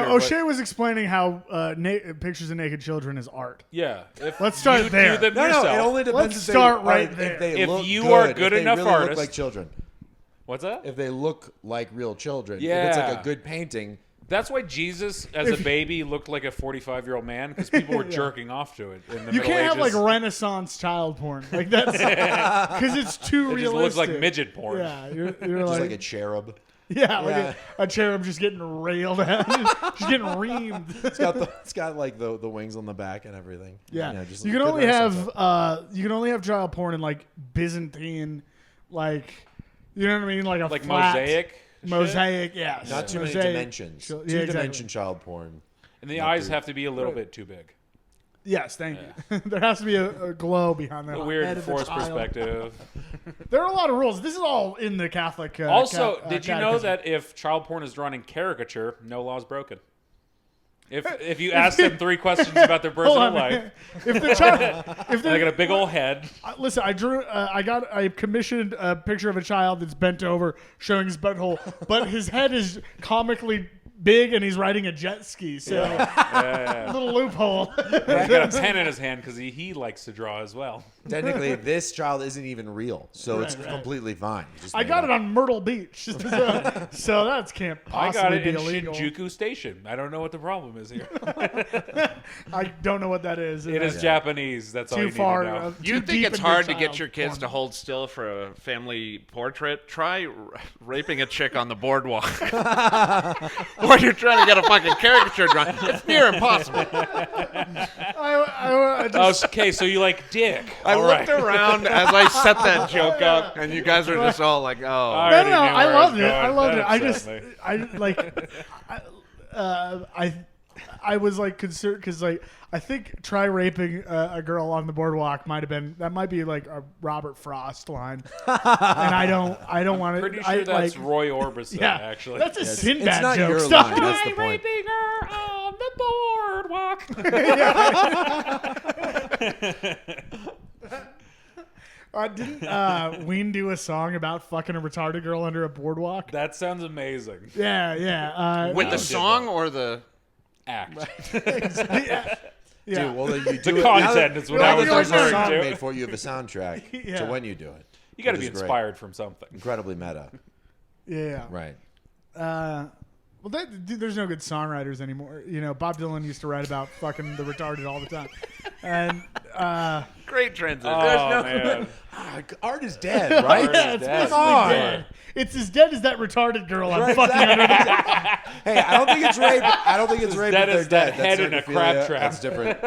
later. No, O'Shea was explaining how pictures of naked children is art. Yeah. Let's start you there. Do them No, yourself. it only depends Let's if start they right are, there. If, they If look you good, are good if enough they really artist- look like children. What's that? If they look like real children. Yeah. If it's like a good painting. That's why Jesus, as a baby, looked like a 45-year-old man, because people were jerking off to it in the You Middle can't have Ages. like Renaissance child porn. Like that's because it's too It just realistic. looks like midget porn. Yeah, you're Just like a cherub. yeah, yeah. like a cherub just getting railed at, just getting reamed. It's got like the wings on the back and everything. Yeah, just you can good only Renaissance have child porn in like Byzantine, like you know what I mean, like a Like flat, mosaic. yes, Not too many mosaic. dimensions. Yeah, Two-dimension exactly. child porn. And the eyes have to be a little bit too big. Yes, thank you. There has to be a glow behind that. A weird head of the forced child. perspective. There are a lot of rules. This is all in the Catholic. Also, did you know catechism. that if child porn is drawn in caricature, no law is broken? If you ask them 3 questions about their Hold personal on, life, man. If the child, if they got the, a big old head. listen, I commissioned a picture of a child that's bent over, showing his butthole, but his head is comically big, and he's riding a jet ski. So little loophole. He's got a pen in his hand because he likes to draw as well. Technically, this child isn't even real, so it's completely fine. I got it on Myrtle Beach, so that can't I possibly got it be in illegal. Shinjuku Station. I don't know what the problem is here. I don't know what that is. It is Japanese. That's all too you far. need to know. You too think deep it's into hard to child get your kids porn. to hold still for a family portrait? Try raping a chick on the boardwalk. Or you're trying to get a fucking caricature drawn. It's near impossible. I just, Okay, so you like dick. I All looked right. around as I set that joke up, and you guys are just all like, oh. I no, already no, knew I where loved was it. I going. loved That it. I upset just, me. I was like concerned because like I think try raping a girl on the boardwalk might be like a Robert Frost line, and I don't want to. Pretty sure that's Roy Orbison, yeah, actually. that's a It's Sinbad not joke. your Stop line. it. That's the point. raping her on the boardwalk. Didn't Ween do a song about fucking a retarded girl under a boardwalk? That sounds amazing. Yeah. With the song or the... Act. yeah. Dude, well, then you do The it. content is what I was There's a referring song to. made for you of a soundtrack Yeah. to when you do it. You got to which be is great. inspired from something. Incredibly meta. Yeah. Right. Well, dude, there's no good songwriters anymore. You know, Bob Dylan used to write about fucking the retarded all the time, and Great transition. Oh, man. Art is dead, right? yeah, it's dead. basically Come on. dead. It's as dead as that retarded girl I'm Right, fucking under. Hey, I don't think it's rape. I don't think it's rape dead if they're as that dead. head That's in a necrophilia. crab trap. That's different.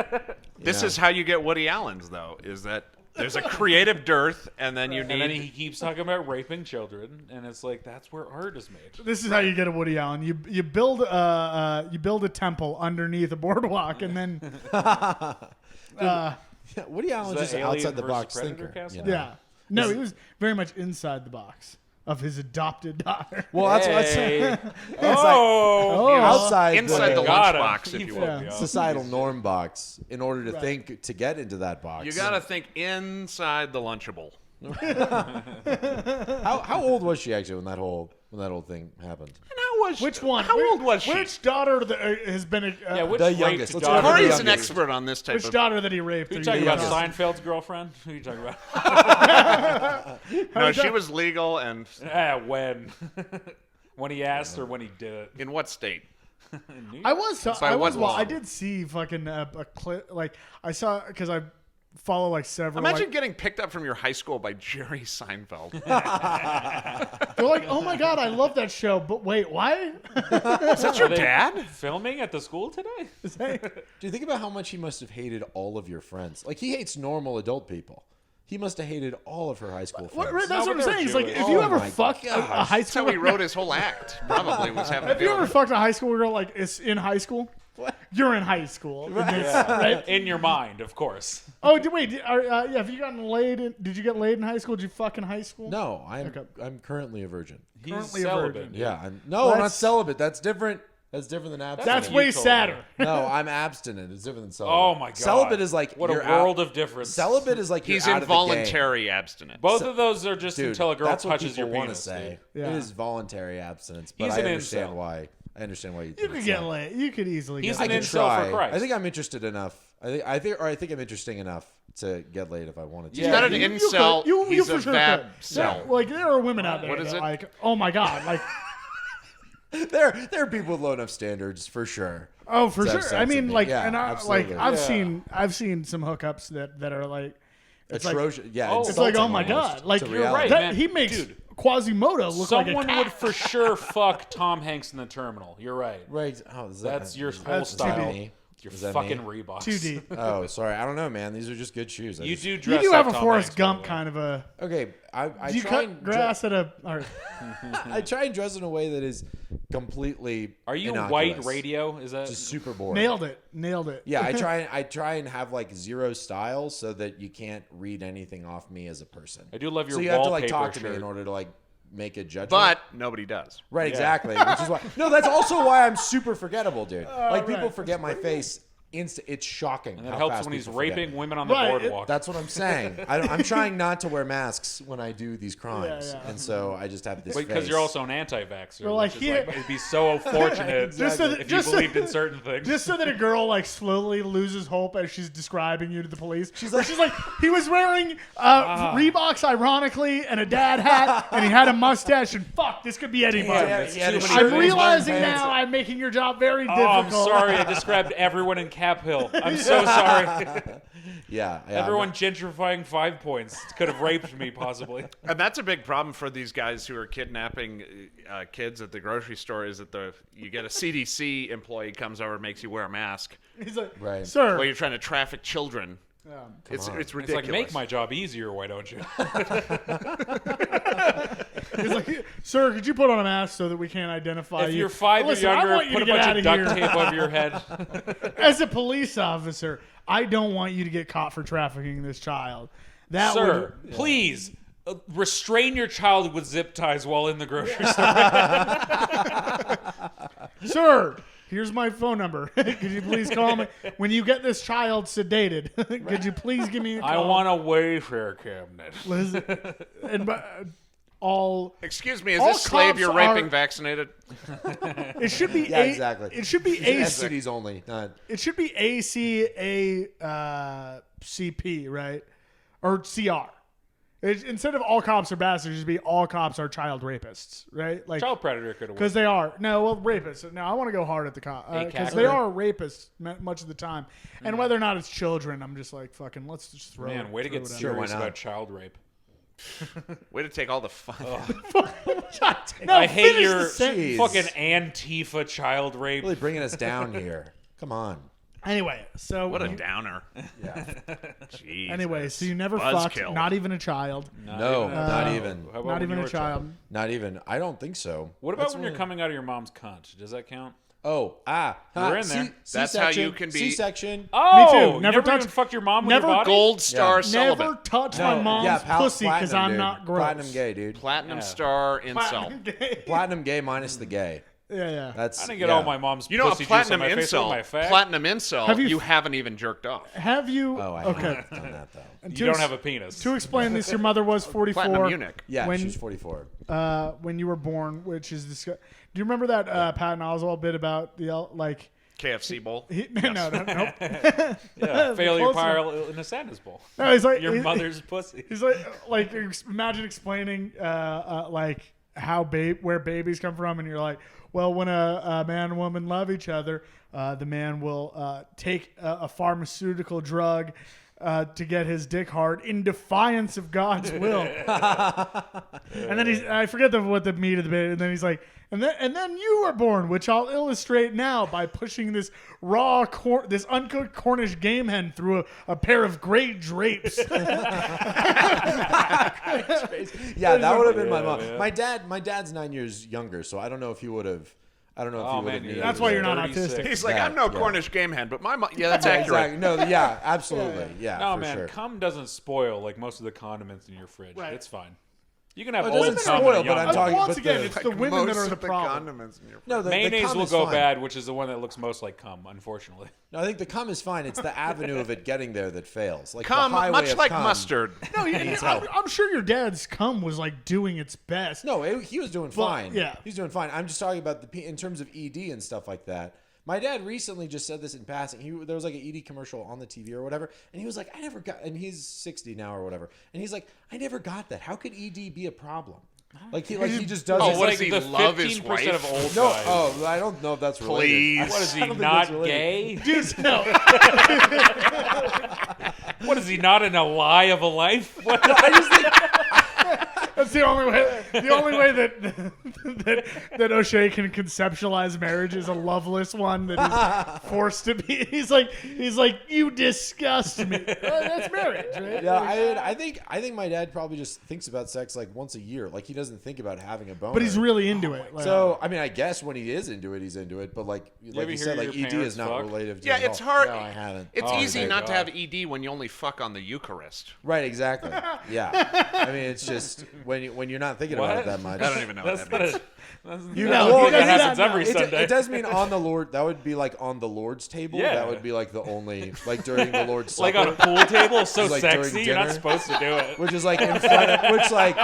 This is how you get Woody Allen's, though, is that there's a creative dearth, and then you And then he need... keeps talking about raping children, and it's like, that's where art is made. This is how you get a Woody Allen. You build a temple underneath a boardwalk, and then Woody Allen's that just an Alien outside the versus box Predator thinker. cast? you know? yeah, no, he was very much inside the box of his adopted daughter. Well, that's what's Hey. Oh. outside Inside the Got him. lunchbox, if He you fucked will. me up. societal norm box in order to think to get into that box. You gotta think inside the Lunchable. How old was she actually when that whole thing happened? And how was Which one? How old was she? Which daughter that has been Yeah, which The raped youngest. Let's daughter? go with the Corey's an youngest. expert on this type which of... daughter that he raped? Who you are talking you about? youngest? Seinfeld's girlfriend? Who are you talking about? No, she was legal, and When? When he asked or when he did it? in what state? I was. by I what was. Well, law? I did see fucking a clip. Like I saw because I follow like several. Imagine like, getting picked up from your high school by Jerry Seinfeld. they're like, oh my god, I love that show. But wait, why? Is that your dad? Filming at the school today? Do you think about how much he must have hated all of your friends? Like he hates normal adult people. He must have hated all of her high school friends. Right, that's No, what I'm but they're saying. It's like Jewish. if you Oh ever my fucked a high That's how school. he wrote his whole act. Probably was having to Have you deal ever with it. fucked a high school girl like it's in high school? What? You're in high school, right? In your mind, of course. Oh, wait. Yeah, have you gotten laid? Did you get laid in high school? Did you fuck in high school? No, Okay. I'm currently a virgin. He's Currently a celibate. virgin. dude. Yeah, I'm That's- not celibate. That's different. That's different than abstinent. That's what way you told sadder. me. No, I'm abstinent. It's different than celibate. Oh my god. Celibate is like what a you're out- world of difference. Celibate is like He's you're out of the game. involuntary abstinence. Both of those are just Dude, until a girl that's what touches people your want to penis. say. dude. Yeah. It is voluntary abstinence, but He's I an understand incel. why. I understand why you. You could get laid. You could easily. He's get an laid. incel for Christ. I think I'm interested enough. I think I'm interesting enough to get laid if I wanted to. He's not an incel. He's a for sure vab could. cell. Like there are women out there. What is that, it? Like, oh my god, like. There are people with low enough standards for sure. Oh, for to have sure. sex I mean, with me. like, Yeah, and I absolutely. like I've seen some hookups that are like it's atrocious. Like, it's like, oh my god, like you're right, that, he makes Quasimodo look like a Someone cat. would for sure fuck Tom Hanks in the terminal. You're right. Right. Oh, is that, That's your is whole that style. me? Your Is that fucking me? Reeboks. Too deep. Oh, sorry. I don't know, man. These are just good shoes. You do You dress do like have a Tom Forrest Hanks, Gump by the way. kind of a. Okay, I Do you try cut and grass at a? Or, I try and dress in a way that is completely. Are you innocuous. white radio? Is that Just super boring. nailed it. Yeah, I try and have like zero style so that you can't read anything off me as a person. I do love your So you have to like wallpaper talk to me shirt. in order to like make a judgment. But nobody does. Right, exactly. Which is why. No, that's also why I'm super forgettable, dude. Like people right. forget my face. It's shocking. And it how helps fast when he's people forget. raping women on the Right, boardwalk. That's what I'm saying. I'm trying not to wear masks when I do these crimes, Yeah. and so I just have this. Because face. you're also an anti-vaxxer. You're like, which is here- it'd be so fortunate Just so that- if just you so- believed in certain things. Just so that a girl like slowly loses hope as she's describing you to the police. She's like, he was wearing Reeboks, ironically, and a dad hat, and he had a mustache. And fuck, this could be anybody. Yeah, It's he had too a many shirt I'm and he's wearing realizing pants. now I'm making your job very Oh, difficult. I'm sorry. I described everyone in Cap Hill. I'm so sorry. Yeah. Everyone gentrifying 5 Points could have raped me, possibly. And that's a big problem for these guys who are kidnapping kids at the grocery store. Is that you get a CDC employee comes over and makes you wear a mask He's like, Right. sir. while you're trying to traffic children. It's It's ridiculous. like, make my job easier, why don't you? He's like, sir, could you put on a mask so that we can't identify If you? you're 5 or Listen, I younger, want you put to a get bunch out of of duct here. tape over your head. As a police officer, I don't want you to get caught for trafficking this child. That Sir, please restrain your child with zip ties while in the grocery store. would, sir. Here's my phone number. Could you please call me when you get this child sedated? Could you please give me a call? I want a Wayfair cabinet. Listen, and all Excuse me, is All this slave cops you're raping are- vaccinated? it should be Yeah, exactly. It should be STDs only. Not. It should be ACACP, right? Or CR. Instead of all cops are bastards, it should be all cops are child rapists, right? Like Child predator could have because they are. No, well, rapists. No, I want to go hard at the cop because they are rapists much of the time. And whether or not it's children, I'm just like fucking. Let's just throw. Man, way to throw get it out. Sure, why serious not? about child rape. Way to take all the fun. No, I hate finish your the sentence. fucking Antifa child rape. Really bringing us down here. Come on. Anyway, so What a you- downer. Yeah. Jeez. Anyway, so you never Buzzkill. fucked, not even a child, No, not even. How about not when even you a were child. Not even. I don't think so. What about That's when you're only- coming out of your mom's cunt? Does that count? Oh, You're in there. That's how you can be- C-section. Oh, too. you Never never touched- even fucked your mom with never your body? Gold star Yeah. celibate. Never touch my mom's yeah, pussy because platinum, I'm dude. not gross. Platinum gay, dude. Platinum Yeah. star incel. Platinum gay. Platinum gay minus the gay. Yeah. That's. I didn't get yeah. all my mom's You know, a pussy juice platinum on my face with my incel. fag. Platinum incel. Have you- You haven't even jerked off. Have you? Oh, I okay. haven't done that though. And You to don't ex- have a penis. To explain this, your mother was 44 Platinum eunuch. Yeah, when she was 44. when you were born, which is do you remember that Patton Oswalt bit about the like? KFC bowl. Nope. Yeah, failure Close pile in a Santa's bowl. No, he's like Your he- mother's pussy. He's like imagine explaining like how where babies come from, and you're like, well, when a man and woman love each other, the man will take a pharmaceutical drug to get his dick hard in defiance of God's will. And then I forget what the meat of the baby. And then he's like, and then you were born, which I'll illustrate now by pushing this this uncooked Cornish game hen through a pair of great drapes. Yeah, that would have been my mom. yeah. My dad's 9 years younger, so I don't know if he would have. I don't know if Oh, he would man, have needed. That's why you're not 36. autistic. He's like, Yeah, I'm no yeah. Cornish game hen, but my mom. Yeah, that's Yeah, accurate. exactly. No, yeah, absolutely. Yeah, No, for man, sure. cum doesn't spoil like most of the condiments in your fridge. Right. It's fine. You can have It old doesn't cum spoil, in a but young I'm talking. Once but again, the, it's the women that are the problem. Condiments in your no, the Mayonnaise cum will is go fine. bad, which is the one that looks most like cum, unfortunately. No, I think the cum is fine. It's the avenue of it getting there that fails. Like cum, the highway much of like cum. mustard. No, Needs help. I'm sure your dad's cum was like doing its best. No, he was doing fine. yeah. He was doing fine. I'm just talking about in terms of ED and stuff like that. My dad recently just said this in passing. There was like an ED commercial on the TV or whatever, and he was like, I never got, and he's 60 now or whatever, and he's like, I never got that. How could ED be a problem? Like he just does. Oh, it. what Like does he the love his 15% wife? of old No, guys. oh, I don't know if that's related. Please. What is I he, don't think not that's related. gay? Dude, no. What is he, not in a lie of a life? What? I just think That's the only way. The only way that O'Shea can conceptualize marriage is a loveless one that he's forced to be. He's like, you disgust me. That's marriage, right? Yeah, I think my dad probably just thinks about sex like once a year. Like he doesn't think about having a boner. But he's really into it. Like, So I mean, I guess when he is into it, he's into it. But like ever you hear said, like your ED parents is not fuck? related to Yeah, it at it's all. hard. No, I haven't. It's Oh, easy thank not to God. have ED when you only fuck on the Eucharist. Right, exactly. Yeah, I mean, it's just when you're not thinking about it What? that much. I don't even know what That's that not means. You that know, that happens every it, Sunday. it does mean on the Lord. That would be like on the Lord's table. Yeah. That would be like the only like during the Lord's like supper. on a pool table, so Like during sexy. You're not dinner. supposed to do it. Which is like in front of, which like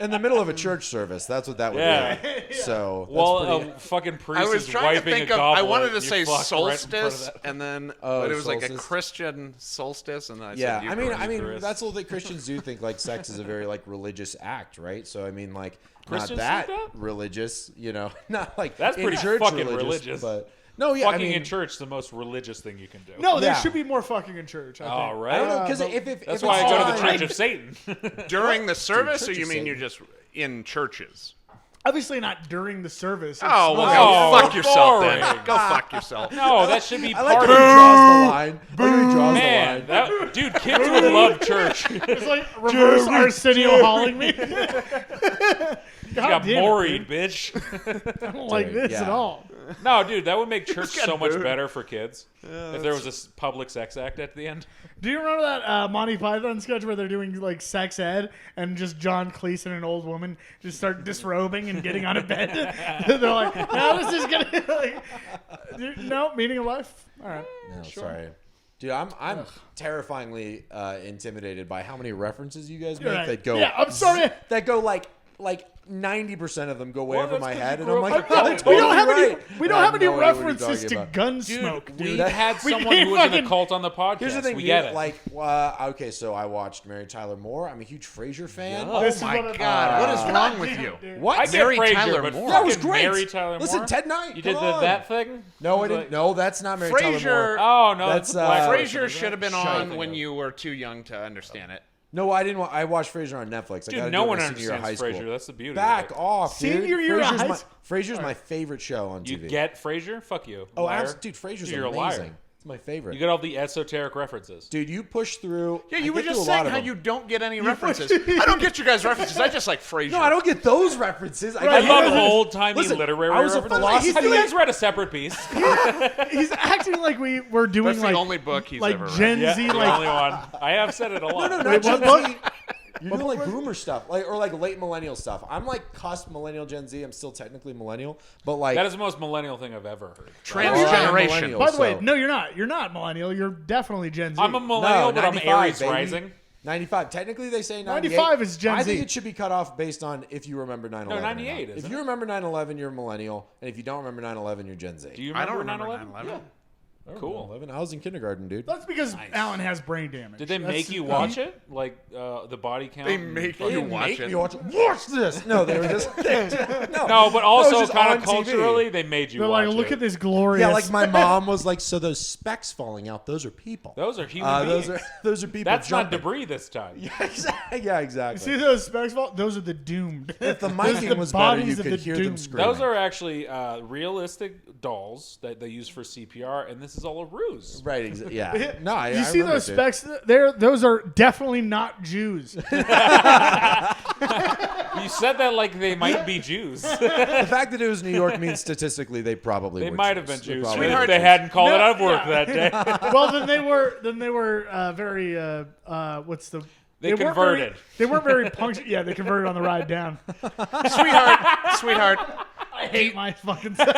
in the middle of a church service. That's what that would Yeah. be. So that's While pretty, a fucking priest I was is trying to wiping think a of. goblet, I wanted to you say fuck right in front of solstice, that. and then Oh, but it was like a solstice. Christian solstice, and then I yeah. said I mean, Eucharist. that's all that Christians do. Think like sex is a very like religious act, right? So I mean, like Christians not that, think that? religious, not like That's in pretty church fucking religious. but no, yeah, Fucking I mean, in church is the most religious thing you can do. no, there Yeah. should be more fucking in church. I think. All right. I don't know because but if That's if why I it's go to the fine- Church of Satan. during the service, or church you is mean Satan. you're just in churches? Obviously not during the service. It's Oh, well, Oh, go fuck yourself then. boring. Go fuck yourself. No, that should be I like part when he of. draws the line. I like when he draws Man, the line. that dude, kids would love church. It's like reverse Arsenio hauling me. God Got damn it, moried, dude. bitch. I don't like Dude, this yeah. at all. No, dude, that would make church got so much booed. better for kids if there was a public sex act at the end. Do you remember that Monty Python sketch where they're doing like sex ed and just John Cleese and an old woman just start disrobing and getting on a bed? They're like, no, this is gonna like, no meaning of life. All right. No, sorry. Dude, I'm terrifyingly intimidated by how many references you guys make right. that go. Yeah, I'm sorry. That go like 90% of them go way Well, over that's my 'cause head, you and I'm grew like, up oh, with that's it. We don't totally have any. right. We And don't I have any no idea what you're references talking to about. Gunsmoke, dude. We had We someone who was in fucking- a cult on the podcast. Here's the thing, we dude. get it. Like, okay, so I watched Mary Tyler Moore. I'm a huge Frasier fan. Yeah. This is Oh my what God, what is wrong with you? Dude. What? I get Mary Frasier, Tyler but Moore. That was fucking great. Mary Tyler Listen, Moore. Ted Knight. You come did on. that thing? No, I Was didn't. like- No, that's not Mary Tyler Moore. Frasier. Oh no, That's, that's a black person, Frasier isn't should have it? been Shite. on when you were too young to understand it. No, I didn't. I watched Frasier on Netflix. I Dude, gotta no do it one my senior year of high understands school. Frasier. That's the beauty. Back of it. off, dude. Senior year of Frasier's high my, school? Frasier's my favorite show on You TV. get Frasier? Fuck you. Oh, liar. dude, Frasier's Dude, you're a amazing. liar. It's my favorite. You get all the esoteric references. Dude, you push through. Yeah, I you were get through just a lot saying of how them. you don't get any references. I don't get your guys' references. I just like Frasier. No, I don't get those references. I get love references. old timey Listen, literary I was a references. philosophy. Have you guys read A Separate Piece? He's acting like we're doing That's like the only book he's like ever read. Gen Yeah, Z the like only one. I have said it a lot. No, Wait, not what Gen book? Z. You're doing like boomer stuff, like or like late millennial stuff. I'm like cusp millennial Gen Z. I'm still technically millennial, but like That is the most millennial thing I've ever heard. Transgeneration. millennial. By the way, So- no, you're not. You're not millennial. You're definitely Gen Z. I'm a millennial, but I'm 95, Aries baby. rising. 95. Technically, they say 98. 95 is Gen I think Z. it should be cut off based on if you remember 9/11. No, or not. 98, If isn't you it? remember 9/11, you're a millennial, and if you don't remember 9/11, you're Gen Z. Do you I remember don't remember 9/11? 9/11. Cool. 9/11. I was in kindergarten, dude. That's because Alan has brain damage. Did they That's- make you watch it? Like the body count? They and make fucking- you Didn't watch make it. me watch it. Watch this. No, they were just no. No, but also just kind on of TV. culturally, they made you They're watch like, look it. at this glorious. Yeah, like my mom was like, so those specks falling out, those are people. Those are human beings. Those are people. That's not jumping. debris this time. Yeah, exactly. Yeah, exactly. See those specs fall? Those are the doomed. If the Those are miking the was better, you bodies of could the hear them doomed. screaming. Those are actually realistic dolls that they use for CPR, and this is all a ruse. right. Yeah. No, I You see remember, those dude. specs? Those are definitely not Jews. You said that like they might be Jews. The fact that it was New York means statistically they probably They were might have Jews. been They Jews probably if were they Jews. hadn't called it No, out of work yeah. that day. Well, then they were very what's the They converted. They weren't very punctual. Yeah, they converted on the ride down. Sweetheart, I hate my fucking self.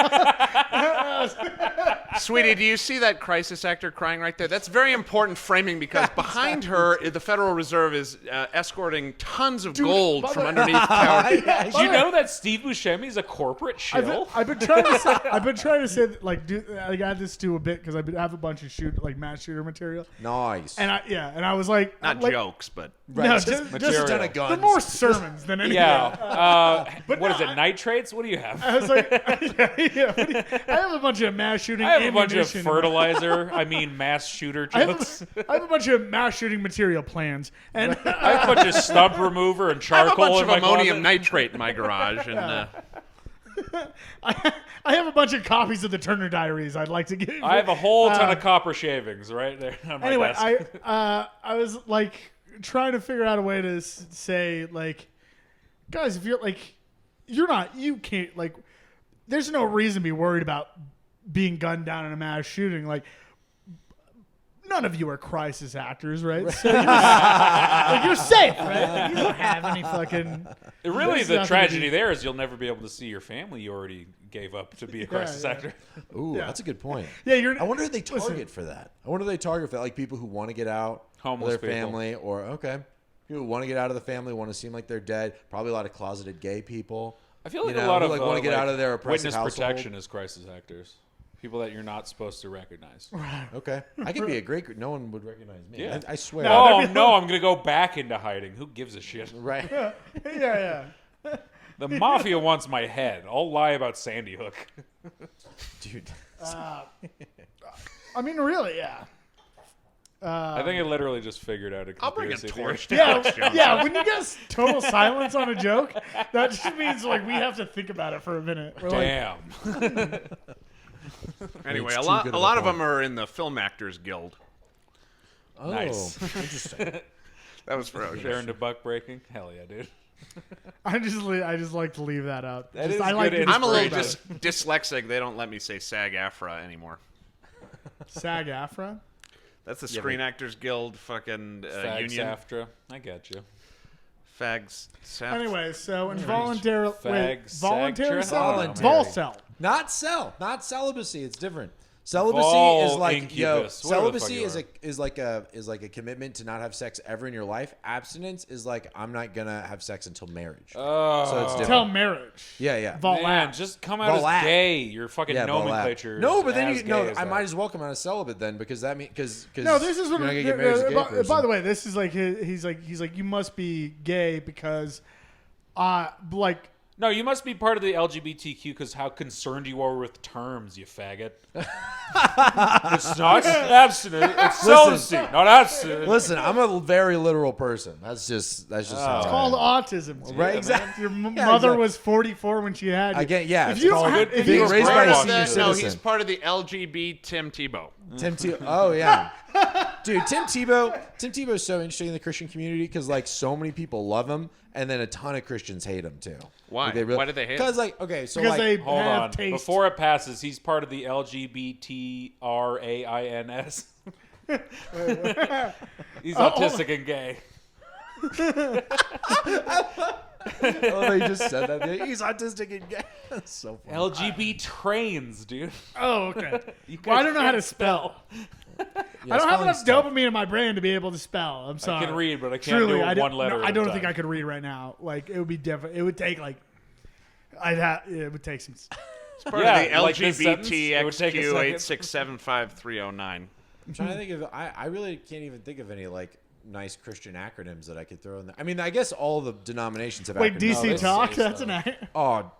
sweetie, do you see that crisis actor crying right there? That's very important framing because behind her, the Federal Reserve is escorting tons of gold from underneath tower. Did you know that Steve Buscemi is a corporate shill? I've been trying to say that, like, I got this to a bit because I have a bunch of mass shooter material. Nice. And I was like, Not jokes, but right, no, just just a ton of guns. the more sermons than anything. Yeah. But What no, is it? Nitrates? What do you have? I was like, I have a bunch of mass shooting. I have a bunch of ammunition. fertilizer. mass shooter I jokes. have a bunch of mass shooting material plans, and I have a bunch of stump remover and I have a charcoal bunch in of my ammonium closet. nitrate in my garage. And I have a bunch of copies of the Turner Diaries. I'd like to give. I have a whole ton of copper shavings right there on my Anyway, desk. I was like trying to figure out a way to say, like, guys, if you're like, you can't, like, there's no reason to be worried about being gunned down in a mass shooting. Like, none of you are crisis actors, right? So you're safe, right? You don't have any fucking. Really, there's the nothing to tragedy be- there is you'll never be able to see your family you already gave up to be a crisis yeah. actor. Ooh, Yeah. that's a good point. Yeah, you're. I wonder who they target Listen. for that. I wonder if they target for that, like people who want to get out Homeless of their people. family, or people who want to get out of the family, want to seem like they're dead. Probably a lot of closeted gay people. I feel like You a know, lot who, of like, want to get out of their oppressive witness household. protection is crisis actors. People that you're not supposed to recognize. Okay, I could be a great. No one would recognize me. Yeah. I swear. Oh no, I'm gonna go back into hiding. Who gives a shit? Right. yeah. The mafia wants my head. I'll lie about Sandy Hook. Dude. I mean, really, yeah. I think I literally just figured out a I'll bring a conspiracy torch theory. to Alex Jones. Yeah, when you get total silence on a joke, that just means, like, we have to think about it for a minute. We're like, Damn. Anyway, It's a too lot good a of a lot of point. them are in the Film Actors Guild. Oh, Nice. interesting. That was for They're into buck breaking. Hell yeah, dude. I just like to leave that out. That Just- is I like good to I'm a little just dyslexic. They don't let me say SAG-AFTRA anymore. SAG-AFTRA. That's the Yeah, Screen Actors Guild fucking Fags union. after. I got you. Fags. Saft. Anyway, so involuntary Fags, voluntary Sag- Volcel. Not celibacy. It's different. Celibacy Vol is like incubus. Whatever the fuck celibacy you is like a commitment to not have sex ever in your life. Abstinence is like I'm not gonna have sex until marriage. Oh, So it's different. Till marriage. Yeah. man, just come out Volat. as gay. Your fucking Yeah, nomenclature. No, but then as you gay no. as I that. might as well come out as celibate then because that means because No, this is what. you're not gonna get married as a gay person. By the way, this is like he's like you must be gay because, like. No, you must be part of the LGBTQ because how concerned you are with terms, you faggot. It's not abstinent. It's celibacy, not abstinent. Listen, I'm a very literal person. That's just how It's I called am. autism. Right, exactly. Your Yeah, mother exactly. was 44 when she had you. Again, yeah. If It's you don't called have- if being you- raised by a Part of senior the- no, citizen. he's part of the LGB Tim Tebow. Tim Tebow. Oh yeah, dude. Tim Tebow is so interesting in the Christian community because like so many people love him, and then a ton of Christians hate him too. Why? Like, Why did they hate him? Because like okay, so Because like they Hold have on. taste. Before it passes, he's part of the LGBTRAINS. He's autistic and gay. oh, they just said that he's autistic and gay. That's so funny. LGB trains, dude. Oh, okay. You Well, I guys don't know how to can't spell. Yeah, I don't have enough spelling stuff. dopamine in my brain to be able to spell. I'm sorry. I can read, but I can't Truly, do I it don't- one letter no, at I a don't time. think I could read right now. Like it would be different. It would take like it would take some. Part Yeah, of the like this sentence, it would take a second. LGBTX75309. I'm trying to think of. I really can't even think of any like nice Christian acronyms that I could throw in there. I mean, I guess all the denominations have Wait, acronyms. DC they Talk? say That's so. an act. Oh,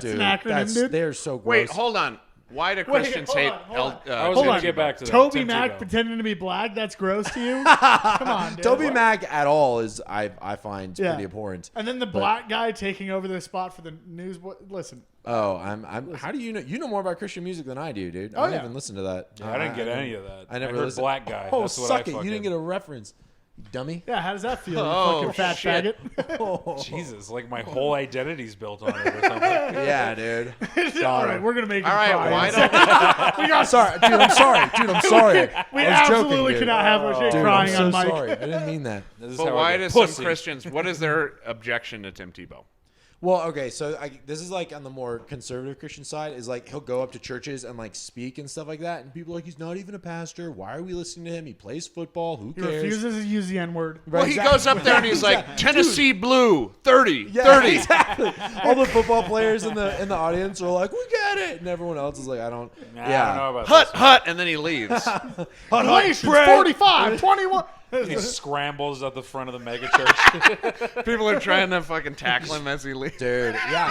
dude, an acronym, dude. They're so gross. Wait, hold on. Why do Christians hold hate on, hold on. I was Hold going on. to get back to that. Toby Tim Mac Tebow. pretending to be black? That's gross to you? Come on, dude. Toby Mac at all is I find Yeah. pretty abhorrent. And then the black guy taking over the spot for the news. Listen, Oh, I'm. How do you know? You know more about Christian music than I do, dude. Oh, I don't yeah. even listen to that. I didn't get any of that. I never heard listened. Black Guy. Oh, That's what suck I it! You fucking- didn't get a reference. dummy. Yeah, how does that feel, Oh, you fucking fat shit. faggot? Jesus, like my whole identity's built on it or something. Yeah, dude. All right, we're gonna make him All right, cry. why don't we got Sorry, dude. I'm sorry, dude. I'm sorry. We I was joking, absolutely dude. cannot have O'Shea Dude, crying I'm on so mic. sorry. I didn't mean that. This is But how why I do get some pussy. Christians? What is their objection to Tim Tebow? Well, okay, so this is like on the more conservative Christian side is like he'll go up to churches and like speak and stuff like that, and people are like, he's not even a pastor. Why are we listening to him? He plays football. Who He cares? refuses to use the N-word. Right, Well, he goes up there and he's like, Exactly. Tennessee Blue, 30, Yeah, 30. exactly. All the football players in the audience are like, we get it, and everyone else is like, I don't. Nah, I don't know about Hut, this. hut, and then he leaves. Galatians 45, 21. He scrambles at the front of the megachurch. People are trying to fucking tackle him as he leaves. Dude, yeah,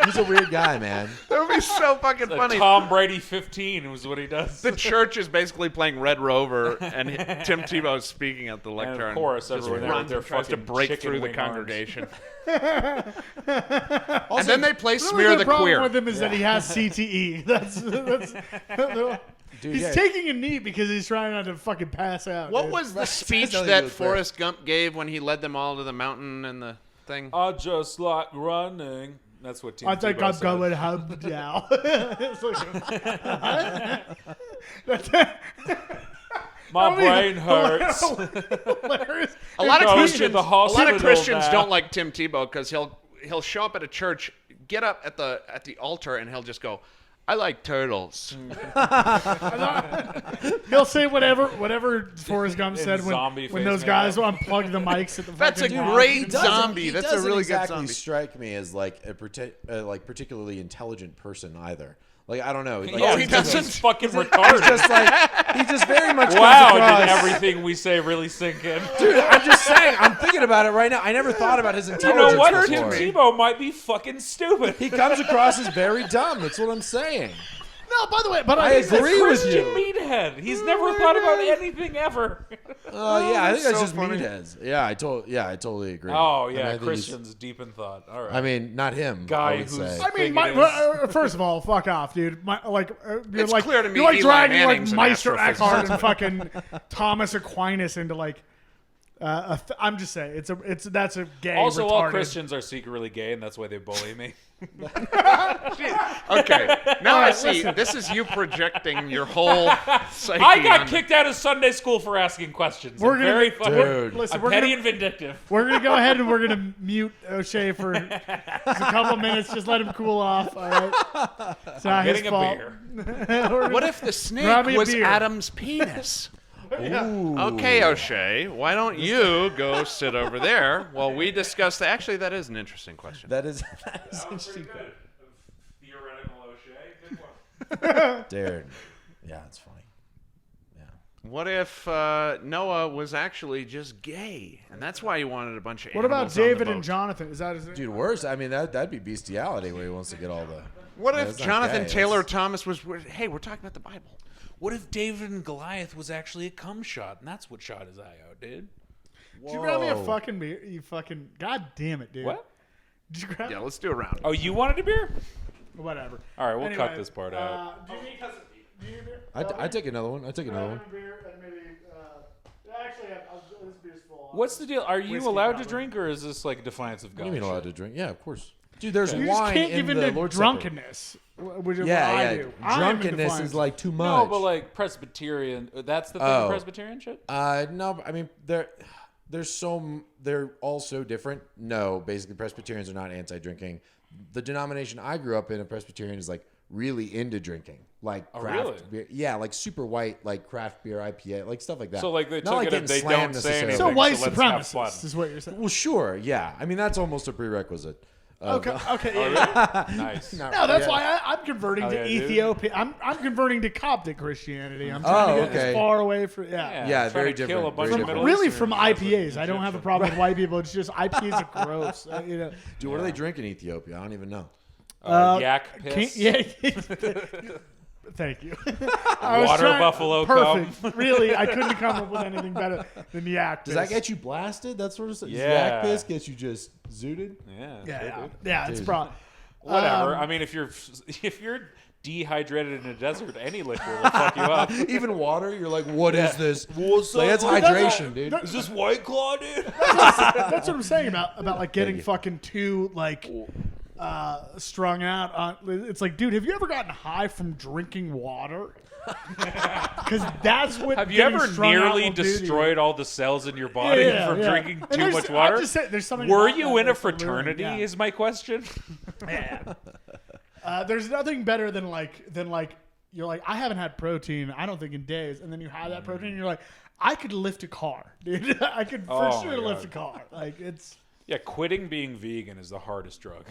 he's a weird guy, man. That would be so fucking funny. Tom Brady 15 was what he does. The church is basically playing Red Rover, and Tim Tebow is speaking at the And lectern. of course, just everyone there runs with their and tries to fucking break chicken through the wing arms. congregation. And then they play The Smear only the problem Queer. with him is that he has CTE. That's Dude, he's yeah. taking a knee because he's trying not to fucking pass out. What dude. was the Right. speech Tell you that the truth. Forrest Gump gave when he led them all to the mountain and the thing? I just like running. That's what Tim I think Tebow I'm said. going home now. It's like- My brain hilarious. hurts. Hilarious. A lot of Goes to Christians, the a lot hospital of Christians now. don't like Tim Tebow because he'll show up at a church, get up at the altar, and he'll just go, "I like turtles." He'll say whatever Forrest Gump said zombie when face those guys makeup. unplug the mics at the That's a fucking great doesn't- zombie. he That's a doesn't really exactly good zombie. strike me as like like particularly intelligent person either. Like I don't know. Like, Yeah, he he's doesn't. fucking He's retarded. just like he just very much Wow, comes across. did everything we say really sink in? Dude, I'm just saying. I'm thinking about it right now. I never thought about his You intelligence know what? before. Tim Tebow might be fucking stupid. He comes across as very dumb. That's what I'm saying. No, by the way, but I agree with Christian you. meathead. He's never thought about anything ever. Yeah, I think that's so just funny. meatheads. Yeah, I totally agree. Oh I mean, I yeah, think he's- Christian's deep in thought. All right. I mean, not him. Guy I would who's- say. I mean, Thinking first of all, fuck off, dude. It's clear to me you're like Eli dragging Manning's like an Meister astrophysicist. Eckhart and fucking Thomas Aquinas into like. I'm just saying, that's a gay. also, all retarded. Christians are secretly gay, and that's why they bully me. Okay, now I see. This is you projecting your whole psyche. I got on- kicked out of Sunday school for asking questions. We're I'm gonna- very fucking. Dude. Listen, I'm we're petty gonna, and vindictive. we're gonna go ahead and we're gonna mute O'Shea for just a couple minutes. Just let him cool off. All right. It's not his Getting a fault. beer. What if the snake Grab me a was beer. Adam's penis? Ooh. Okay, O'Shea, why don't you go sit over there while we discuss that? Actually, that is an interesting question. That is interesting. Theoretical O'Shea. Good one. Dude. Yeah, it's funny. Yeah. What if Noah was actually just gay, and that's why he wanted a bunch of What about animals on the David and boat? Jonathan? Is that his name? Dude, worse. I mean, that'd be bestiality where he wants to get all the. What Yeah, if it's not Jonathan gay, Taylor it's- Thomas was, hey, we're talking about the Bible. What if David and Goliath was actually a cum shot, and that's what shot his eye out, dude? Did you grab me a Whoa. fucking beer? You fucking. God damn it, dude. What? Did you grab? Yeah, let's do a round. Oh, you wanted a beer? Whatever. All right, we'll Anyway, cut this part out. Do you need a beer? I take another one. I take another one. Beer and maybe, actually, this beer's full. What's the deal? Are you Whiskey, allowed probably. to drink, or is this like defiance of What God? do you mean shit? allowed to drink? Yeah, of course. Dude, there's You just wine can't in give the into Lord's drunkenness, which is Yeah, what yeah. I do. I'm in Drunkenness defiance. is like too much. No, but like Presbyterian. That's the thing. Oh. Presbyterian shit. No, I mean they're all so different. No, basically Presbyterians are not anti-drinking. The denomination I grew up in, a Presbyterian, is like really into drinking, like craft really? beer. Yeah, like super white, like craft beer IPA, like stuff like that. So like they Not took like it and getting they don't slammed say necessarily. anything. So white let's have fun. supremacists is what you're saying. Well, sure, yeah. I mean that's almost a prerequisite. Okay, yeah. Nice. Not- No, that's yeah. why I'm converting Oh, to yeah, dude. Ethiopia. I'm converting to Coptic Christianity. I'm trying to get okay. as far away from Yeah, Yeah, trying very to kill different, a bunch very of different. Middle really Eastern from guys with IPAs. I don't have a problem with white people. It's just IPAs are gross. You know. Dude, what do they drink in Ethiopia? I don't even know. Yak piss. Yeah. Thank you. I was Water trying- buffalo Perfect. Really, I couldn't come up with anything better than yak. Does that get you blasted? That sort of stuff. Does Yeah. yak piss get you just zooted? Yeah. Yeah, sure, yeah, dude. yeah. It's Dude. probably Whatever. I mean, if you're dehydrated in a desert, any liquor will fuck you up. Even water, you're like, what is this? What's Like, that's hydration, dude. Is this White Claw, dude? That's what I'm saying about like getting fucking too like strung out on. It's like, dude, have you ever gotten high from drinking water? Because that's what. Have you getting ever strung out nearly will do to you. destroyed all the cells in your body from drinking And too there's- much I water? just say, there's something Were about you that in a that's alluring, fraternity? yeah. Is my question. There's nothing better than you're like, I haven't had protein, I don't think, in days, and then you have that protein and you're like, I could lift a car, dude. I could for Oh, sure my lift a God. car. Like, it's Yeah, quitting being vegan is the hardest drug.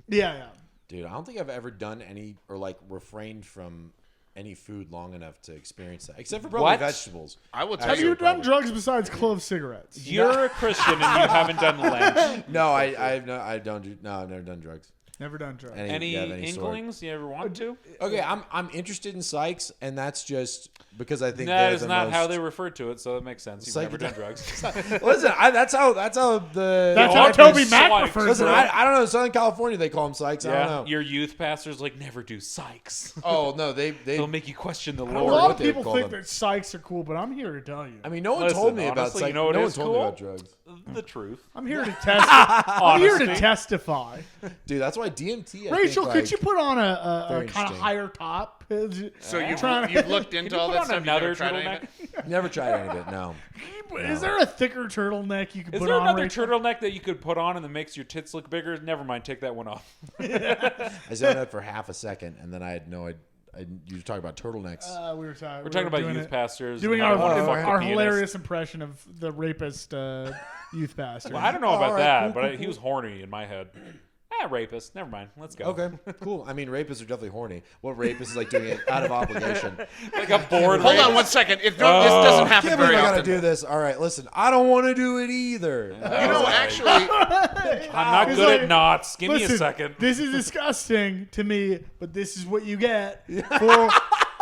yeah. Dude, I don't think I've ever done any or like refrained from any food long enough to experience that, except for probably What? vegetables. I will tell Have you. you done drugs besides clove cigarettes? You're a Christian and you haven't done Lent. No, I've never done drugs. Never done drugs. Any yeah, of any sort. inklings you ever want to? Okay, I'm interested in psychs, and that's just because I think That they're is the not most... how they refer to it, so that makes sense. You've never done Psychedelic- drugs. Listen, that's how the. That's Oh, how I Toby do Mac psychs. refers Listen, to it. I don't know. In Southern California, they call them psychs. I don't know. Your youth pastor's like, never do psychs. Oh no, they. They'll make you question the A Lord. lot what of they people call think them. that psychs are cool, but I'm here to tell you. I mean, no one Listen, told me about honestly, psych. you know what no one is told me cool? about drugs, The truth. I'm here to test. I'm here to Honesty. testify. dude. That's why DMT. Rachel, think, could like, you put on a very kind of interesting. higher top? So you've Trying to- looked Can into you all put that on stuff. another You've never tried any of turtleneck? it? Never tried any of it. No. Is there a thicker turtleneck you could Is put there on? another Rachel? turtleneck that you could put on and that makes your tits look bigger? Never mind, take that one off. I said that for half a second, and then I had no idea. You were talking about turtlenecks. We were talking. We're talking about doing youth it- pastors. Doing and our how they wanna fuck the our pianist. hilarious impression of the rapist youth pastor. Well, I don't know about All right, that, cool, but cool, he was horny in my head. Rapist. Never mind. Let's go. Okay, cool. I mean, rapists are definitely horny. What rapist is like doing it out of obligation? Like a bored Hold on rapist. one second. This doesn't happen Can't very believe I gotta often. do this. All right, listen. I don't want to do it either. You know, actually, I'm not He's good like, at knots. Give me a Listen, second. This is disgusting to me, but this is what you get for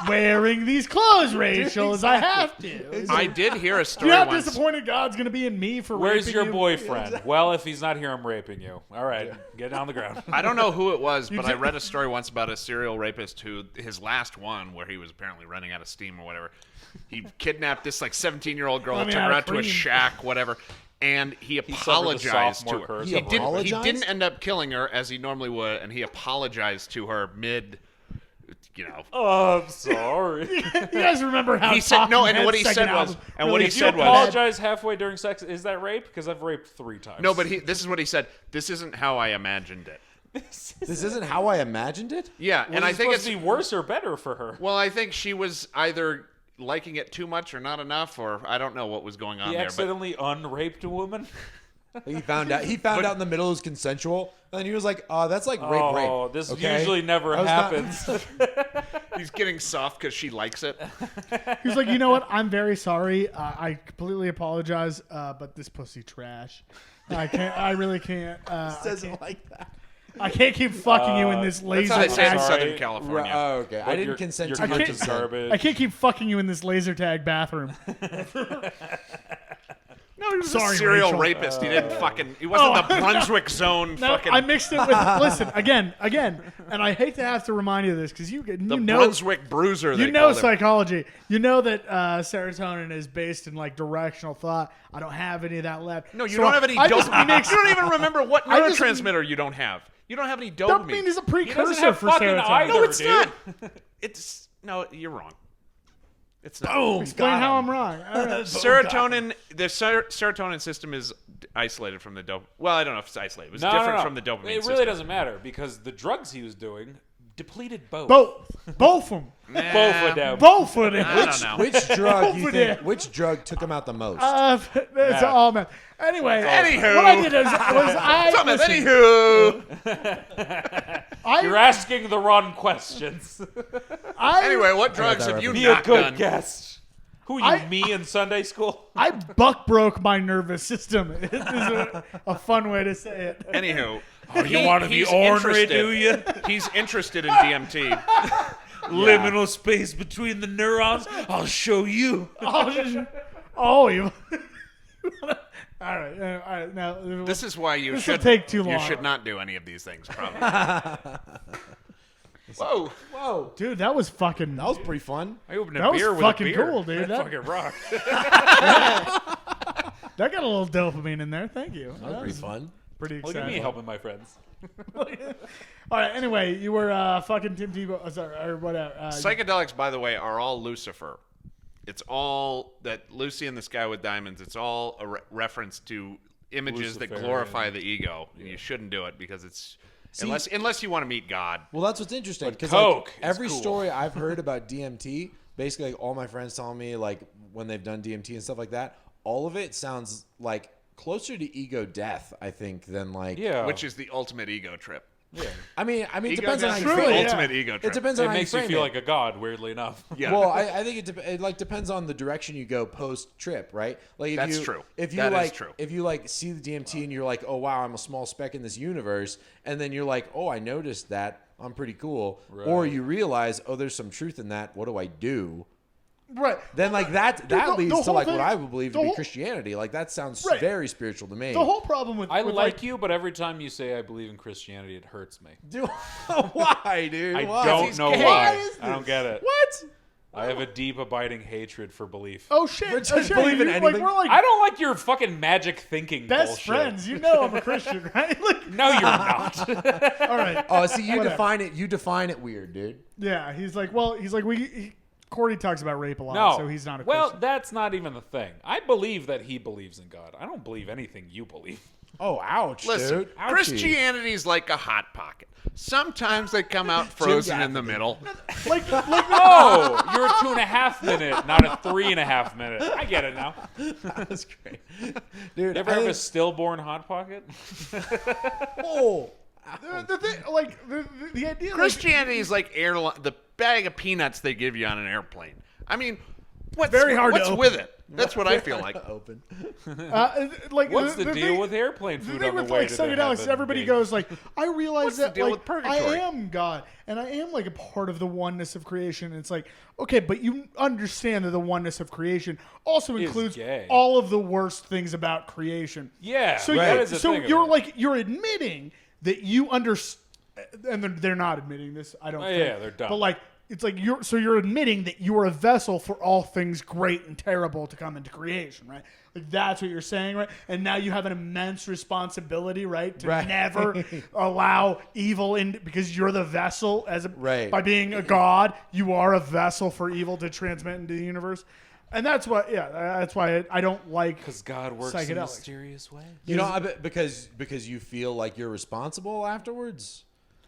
wearing these clothes, Rachel. Is I have to. I did hear a You story know how once. disappointed God's going to be in me for Where's raping your you? boyfriend? Well, if he's not here, I'm raping you. All right, get on the ground. I don't know who it was, but I read a story once about a serial rapist who, his last one, where he was apparently running out of steam or whatever, he kidnapped this like 17-year-old girl, Running took out her of out to a cream. shack, whatever, and he suffered the apologized to sophomore her. curse. He He apologized? didn't end up killing her as he normally would, and he apologized to her mid, Oh, I'm sorry. You guys remember how He said no, and Talking what he Heads' said second was, album and what he really If you said was, apologize halfway during sex, is that rape? Because I've raped 3 times. no, but this is what he said. This isn't how I imagined it. This isn't how I imagined it. Yeah, Was and I it think supposed it's to be worse or better for her. well, I think she was either liking it too much or not enough, or I don't know what was going on He there. But accidentally unraped a woman. He found out. He found out in the middle it was consensual, and then he was like, that's like rape, Oh, rape." this okay? usually never I was not- happens. he's getting soft because she likes it. He's like, you know what? I'm very sorry. I completely apologize, but this pussy trash. I can't. I really can't. Says it like that. I can't keep fucking you in this laser That's how they say it in tag. Sorry. Southern California. Oh, okay. I didn't Your- consent your to your cunt is consent. garbage. I can't keep fucking you in this laser tag bathroom. No, he was Sorry, a serial Rachel. rapist. He didn't fucking. He wasn't Oh, the Brunswick Zone. No, fucking. I mixed it with. Listen, again, and I hate to have to remind you of this because you the know Brunswick Bruiser. you they know called him. psychology. You know that serotonin is based in like directional thought. I don't have any of that left. No, you So don't have any I just dopamine. mixed- You don't even remember what I just- neurotransmitter you don't have. You don't have any dopamine. Dopamine is a He doesn't precursor have for fucking serotonin. either, no, it's dude. not. It's no. You're wrong. It's not. Boom. Explain how I'm wrong. All right. Serotonin. The serotonin system is isolated from the dope. Well, I don't know if it's isolated. It's different from the dopamine It system. really doesn't matter because the drugs he was doing depleted both. Both of them. Both of them. Both of them. I don't know. Which drug you Over think? there. Which drug took him out the most? It's all man. Anyway, Anywho. what I did was I Thomas, listen, anywho. You're asking the wrong questions. Anyway, what drugs that have you Be a not good done? guest. Who are you, I- me in Sunday school? I buck broke my nervous system. It is a fun way to say it. Anywho. you wanna be he's ornery, interested- do you? He's interested in DMT. Liminal space between the neurons. I'll show you. You. All right. Now This is why you This will should take too You long. should not do any of these things, probably. Whoa. Whoa, Dude, that was fucking. that was pretty fun. I opened a That was beer with fucking a beer. cool, dude. That That- fucking rocked. That got a little dopamine in there. Thank you. That was pretty fun. Pretty Look exciting. at me helping my friends. All right. Anyway, you were fucking Tim Tebow. Sorry, or whatever. Psychedelics, by the way, are all Lucifer. It's all that Lucy in the Sky with Diamonds. It's all a reference to images that Luciferian. glorify the ego. And you shouldn't do it because it's unless you want to meet God. Well, that's what's interesting because Coke is every cool. story I've heard about DMT, basically like all my friends telling me like when they've done DMT and stuff like that, all of it sounds like closer to ego death, I think, than like Yeah. which is the ultimate ego trip. Yeah. I mean, it Ego depends on how death you is Truly, the frame yeah. it. ultimate ego trip. It depends on It how makes you you frame feel it. like a god, weirdly enough. Yeah. Well, I think it like depends on the direction you go post trip, right? Like if That's you, true. If you That is like, true. if you like see the DMT and you're like, oh wow, I'm a small speck in this universe, and then you're like, oh, I noticed that, I'm pretty cool, or Right. you realize, oh, there's some truth in that. What do I do? right. Then like that the- leads the to whole like thing- what I would believe to the be whole- Christianity. Like that sounds Right. very spiritual to me. The whole problem with I with, like you, but every time you say I believe in Christianity, it hurts me. Dude, why, dude? I Why? don't know gay. why. Why is I don't this? get it. What? I have a deep, abiding hatred for belief. Oh shit! But Oh, just shit, believe in you- anything? Like, we're like I don't like your fucking magic thinking best bullshit. friends. You know I'm a Christian, right? Like, No, you're not. all right. Oh, see, you Whatever. define it. You define it weird, dude. Yeah, he's like, Corey talks about rape a lot, No. so he's not a well, Christian. that's not even the thing. I believe that he believes in God. I don't believe anything you believe. Oh, ouch, Listen, dude. Ouchie. Christianity's like a hot pocket. Sometimes they come out frozen in the middle. like Oh, you're a 2.5 minute, not a 3.5 minute. I get it now. That's great, dude. You ever have a stillborn hot pocket? Oh, the thing, like the idea, like, Christianity is like the bag of peanuts they give you on an airplane. I mean, what's Very hard to what's open. with it? That's what I feel like. open. like What's the deal thing- with airplane The food thing on the with way like to psychedelics, heaven everybody being- goes like, I realize What's the that deal like with purgatory? I am God and I am like a part of the oneness of creation. And it's like, okay, but you understand that the oneness of creation also Is includes gay. all of the worst things about creation. Yeah, So that you, is the so thing of you're it. like you're admitting that you understand, and they're not admitting this. I don't. Oh, think. yeah, they're dumb. But like. It's like you're admitting that you are a vessel for all things great and terrible to come into creation, right? Like that's what you're saying, right? And now you have an immense responsibility, right, to Right. never allow evil in because you're the vessel Right. by being a god, you are a vessel for evil to transmit into the universe. And that's why that's why I don't like Because God works in psychedelics. mysterious ways. You know, I bet because you feel like you're responsible afterwards.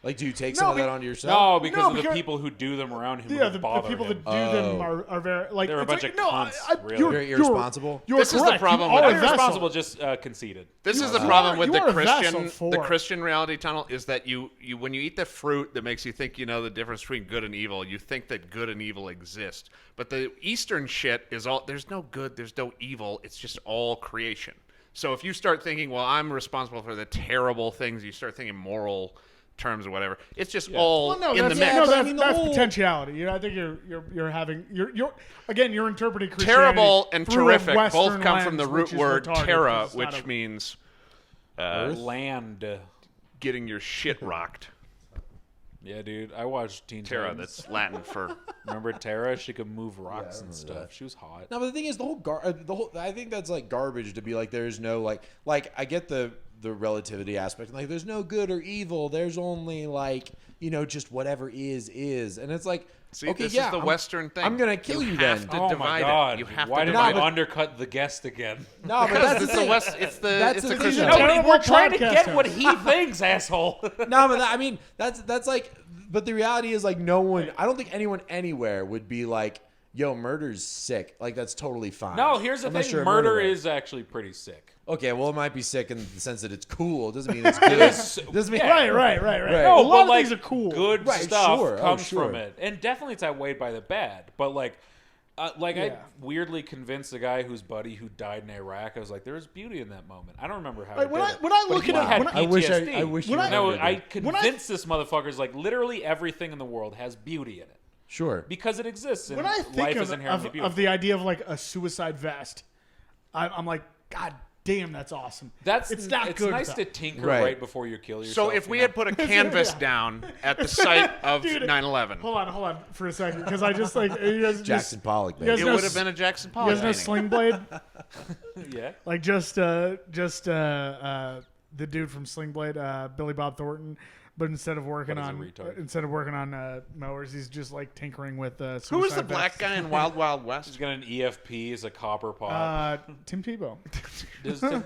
Like, do you take some No, of that be- onto yourself? No, because No, of the because- people who do them around him. Yeah, who the bother people him. that do them are very like They're a it's bunch like, of no, cunts, really. you're Very irresponsible. You're This is the correct. problem You with- are a Not vessel. irresponsible, just conceited. This is the You problem are- with you the are a vessel Christian for the it. Christian reality tunnel is that you when you eat the fruit that makes you think you know the difference between good and evil, you think that good and evil exist. But the Eastern shit is all there's no good, there's no evil, it's just all creation. So if you start thinking, well, I'm responsible for the terrible things, you start thinking moral terms or whatever. It's just all Well, no, in the that's, mix. no, but I that's, mean, the that's whole- potentiality. You know, I think you're having you're again you're interpreting Christianity Terrible and through a terrific Western both come from the lens, root which is word retarded, terra, 'cause it's not which a- means Land. getting your shit rocked. Yeah, dude. I watched Teen Terra, Titans. that's Latin for Remember Terra? She could move rocks and remember stuff. that. She was hot. No, but the thing is, the whole. I think that's like garbage to be like. There's no like. I get the relativity aspect. Like, there's no good or evil. There's only like just whatever is, and it's like. See, okay, this yeah, is the I'm- Western thing. I'm gonna kill you then. have to Oh my divide god! it. You have Why to did divide I it. undercut the guest again? No, but Because that's the it's thing. the West. It's the That's it's the the thing, Christian. though. No, terrible we're trying to podcast get what host. he thinks, asshole. No, but I mean that's like. But the reality is like no one. I don't think anyone anywhere would be like, "Yo, murder's sick." Like that's totally fine. No, here's the Unless thing: you're a murder murderer. is actually pretty sick. Okay, well, it might be sick in the sense that it's cool. It doesn't mean it's good. Doesn't mean Yeah. Right. Right. No, a lot but of like things are cool. good Right, stuff sure. Oh, comes sure. from it, and definitely it's outweighed by the bad. But like I Yeah. weirdly convinced a guy whose buddy who died in Iraq. I was like, there was beauty in that moment. I don't remember how. Like, he when did I- it, when I but look he at it- had when I wish PTSD. I wish you When I- No, remembered I it. convinced this motherfucker's like literally everything in the world has beauty in it Sure. because it exists. And When I life think is inherently of beautiful. the idea of like a suicide vest, I'm like, God damn, that's awesome. It's not good, nice though. to tinker Right. right before you kill yourself. So if we had put a canvas down at the site of Dude, 9/11, Hold on for a second, because I just like you guys Jackson Pollock, you guys baby. it know would have been a Jackson You Pollock guys know painting. Sling Blade? yeah. Like just the dude from Sling Blade, Billy Bob Thornton. But instead of working But as a on retard. mowers, he's just like tinkering with. Who was the suicide black vests. guy in Wild Wild He's West? got an EFP as a copper pot. Tim Tebow. Does Tim-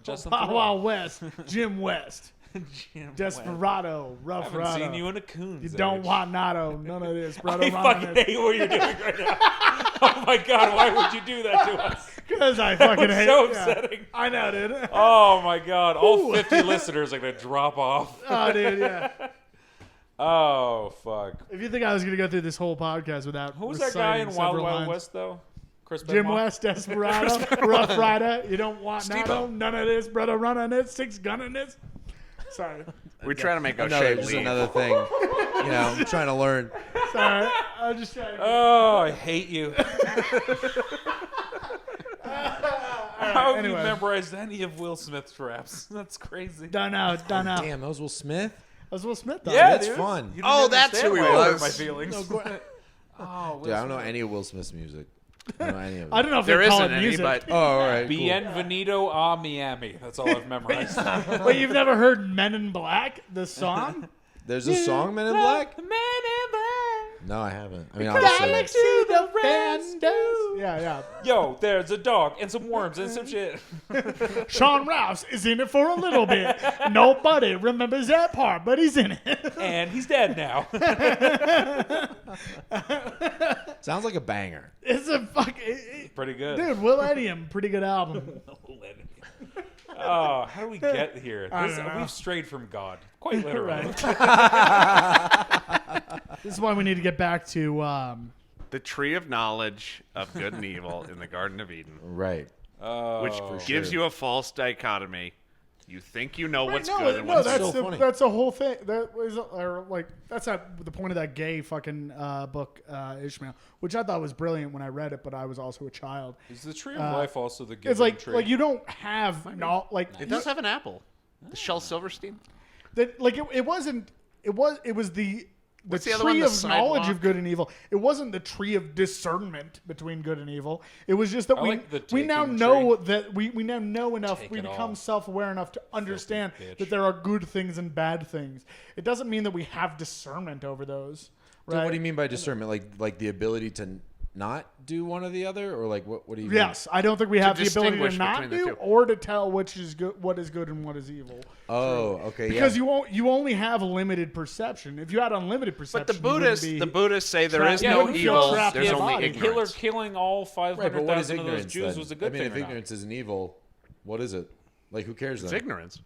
Justin Wild Theroux. Wild West. Jim West. Jim West. Desperado. I Rough haven't Rider. seen you in a coon's You don't age. want Nato. None of this, brother. I fucking hate what you're doing right now. Oh my god, why would you do that to us? Because I fucking hate So yeah. upsetting. I know, dude. Oh my god, all 50 listeners are gonna drop off. Oh, dude, yeah. Oh fuck. If you think I was going to go through this whole podcast without Who was that guy in reciting Wild several Wild lines. West though? Chris Jim Benoit? West, Desperado, Rough Rider. You don't want Steve-O. Nato. None of this, brother. Running it. 6 gunning this. Sorry. We're trying to make Another, O'Shea just leave. another thing. You know, I'm trying to learn. Sorry. I'm just trying to. Oh, I hate you. How have anyway. you memorized any of Will Smith's raps? That's crazy. Done out. Damn, Damn, that was Will Smith. that was Will Smith, though. Yeah, That's dude. fun. You didn't Oh, that's understand who he why I hurt was. My feelings. No, Oh, Will Dude, I don't know Smith. any of Will Smith's music. I don't know any of it. I don't know if There they call isn't it any, music. but Oh, all right. Cool. Bienvenido a Miami. That's all I've memorized. Wait, you've never heard Men in Black, the song? There's a song, Men in Black? Men in Black. No, I haven't. I mean, obviously. to the rescue. Yeah. Yo, there's a dog and some worms and some shit. Sean Rouse is in it for a little bit. Nobody remembers that part, but he's in it. And he's dead now. Sounds like a banger. It's a Pretty good. dude. Will Edium, pretty good album. Oh, how do we get here? I don't know. We've strayed from God. Quite literally. This is why we need to get back to. the tree of knowledge of good and evil in the Garden of Eden, Right. which gives sure. you a false dichotomy. You think you know what's no, good and no, what's that's so the, funny. that's the whole thing. That was like that's not the point of that gay fucking book Ishmael, which I thought was brilliant when I read it, but I was also a child. Is the tree of life also the giving It's like tree? you don't have no like It does have an apple. The Shel Silverstein. that like it wasn't it was the What's the other one, tree the of knowledge sidewalk? of good and evil. It wasn't the tree of discernment between good and evil. It was just that I we like the we now taking know that we now know enough. Take We it become all. self-aware enough to understand bitch. that there are good things and bad things. It doesn't mean that we have discernment over those. Dude, Right? what do you mean by discernment? Like the ability to not do one or the other, or like what do you mean? Yes, I don't think we have the ability to distinguish not between the do two. or to tell which is good, what is good and what is evil. Oh, okay. Because yeah. you only have limited perception. If you had unlimited perception, But the you wouldn't Buddhists say there trapped- is you no wouldn't feel evil. trapped There's in a only body. Hitler ignorance. killing all Right, but what is 500,000 of those ignorance Jews then? was a good I mean, thing if or not? ignorance isn't evil, what is it? Like, who cares It's then? ignorance.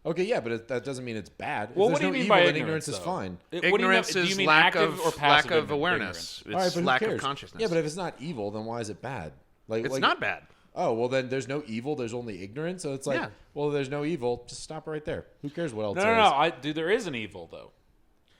Okay, yeah, but that doesn't mean it's bad. If Well, there's what do you no mean evil, by then ignorance? is though? fine. What do you mean- Ignorance do you is mean lack active of or passive lack of ignorance? awareness. All right, It's but who lack cares? of consciousness. Yeah, but if it's not evil, then why is it bad? Like, it's like, not bad. Oh, well, then there's no evil. There's only ignorance. So it's like, Yeah. well, there's no evil. Just stop right there. Who cares what else No, there no, is? no. Dude, there is an evil though.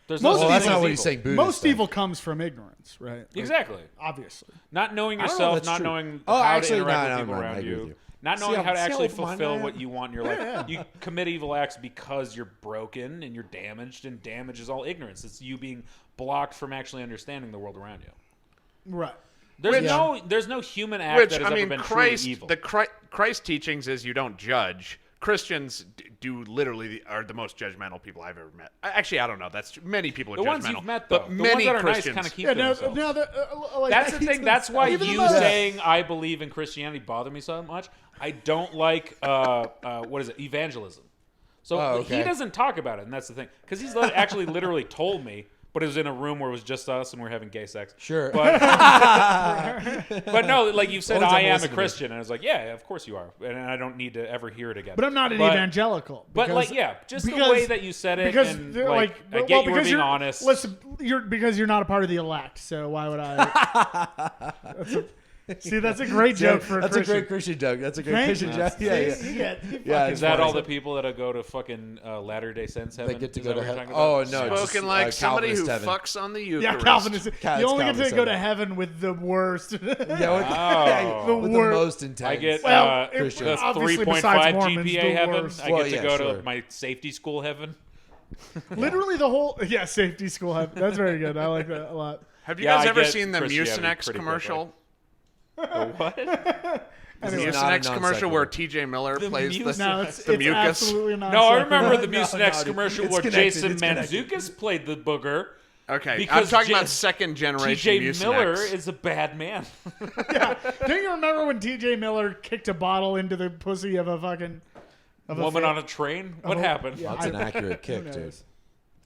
There's Most no Well, such that's thing not as what he's evil. saying. Buddhist Most then. evil comes from ignorance, right? Like, Exactly. obviously. Not knowing I don't know yourself, if that's not true. knowing Oh, how actually, to interact no, with people no, I around agree with you. you. Not See knowing how- how to see how actually open-minded fulfill I am? what you want in your life. You commit evil acts because you're broken and you're damaged, and damage is all ignorance. It's you being blocked from actually understanding the world around you. Right. There's no human act Which that has I mean, ever been Christ, truly evil. the Christ teachings is you don't judge. Christians do literally are the most judgmental people I've ever met. Actually, I don't know. That's many people are The judgmental. ones you've met, though. but The many ones that are nice Christians kind of keep Yeah, to now, themselves. like, That's the thing. That's why even you though- saying I believe in Christianity bothered me so much. I don't like what is it, evangelism. So Oh, okay. he doesn't talk about it, and that's the thing. Because he's actually literally told me, but it was in a room where it was just us and we're having gay sex. Sure. But, but no, like you said, Only time I I am a listen to Christian, and I was like, yeah, of course you are, and I don't need to ever hear it again. But I'm not an evangelical. But because- like, yeah, just the because- way that you said it, because and they're like, I well, get you were because being you're- honest. Listen, because you're not a part of the elect, so why would I? See, that's a great joke for a That's Christian. a great Christian joke. That's a great Thank Christian you. joke. Yeah, yeah. Yeah, Is it's that funny. all the people that go to fucking Latter-day Saints heaven? They get to Is go that to what you're heaven? talking about? Oh no, just, Spoken like somebody who Calvinist heaven. fucks on the Eucharist. Yeah, Calvinist. You It's only get to Calvinist go to heaven. heaven with the worst. Yeah, with, The with the wor- most intense. I get Well, Christian. the obviously 3.5 besides Mormons, GPA the heaven. worst. I Well, get to yeah, go sure. to my safety school heaven. Literally the whole safety school heaven. That's very good. I like that a lot. Have you Yeah, guys I ever get seen the Christianity Mucinex pretty commercial? What? The This is not a Mucinex non commercial where sequitur. TJ Miller plays the, No, it's the mucus. absolutely not. No, I remember the No, Mucinex dude. commercial It's where connected, Jason it's connected. Mantzoukas played the booger. Okay, I'm Because talking about second generation TJ Mucinex. Miller is a bad man. Don't you remember when TJ Miller kicked a bottle into the pussy of a fucking Woman on a train? What happened? yeah. That's an accurate kick, knows? dude.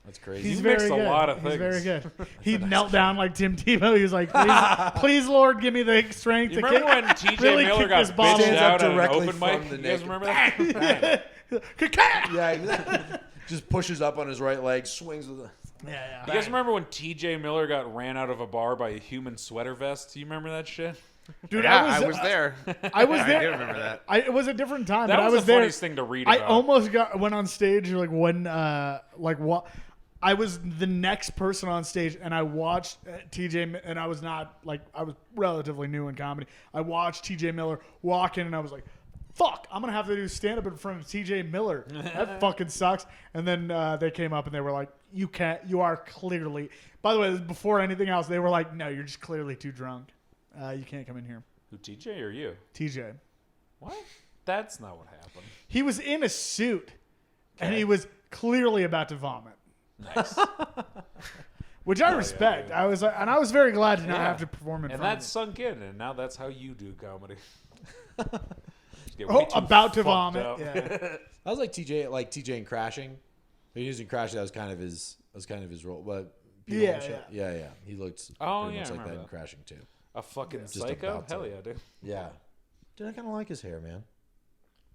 That's crazy. He's You very mixed a good. lot of He's very things. good. He knelt down like Tim Tebow. He was like, please, Lord, give me the strength You to remember kick. when TJ really Miller kick got this bottle. bitched Stands up out at an directly open from mic? the You guys naked- remember that? Yeah, exactly. Just pushes up on his right leg, swings with a. Yeah, You guys remember when TJ Miller got ran out of a bar by a human sweater vest? Do you remember that shit? Dude, Yeah, I was there. I was I there. do remember that. It was a different time, That but I was was the there. funniest thing to read I about. almost went on stage like when what I was the next person on stage, and I watched TJ, and I was not like I was relatively new in comedy. I watched TJ Miller walk in, and I was like, "Fuck, I'm gonna have to do stand up in front of TJ Miller. That fucking sucks." And then they came up and they were like, "You can't. You are clearly." By the way, before anything else, they were like, "No, you're just clearly too drunk. You can't come in here." Who, TJ or you? TJ. What? That's not what happened. He was in a suit, and he was clearly about to vomit, Nice. which I respect. yeah. I was, and I was very glad to not Yeah. have to perform in And front that's of him. sunk in, and now that's how you do comedy. Just get Oh, way too about to fucked vomit. up. Yeah. I was like TJ in Crashing. He was in Crashing. That was kind of his role. But Yeah, yeah. He looked Oh, pretty yeah, much I like that remember in that. Crashing too. A fucking Just psycho? about to. Hell yeah, dude. Yeah, dude, I kind of like his hair, man.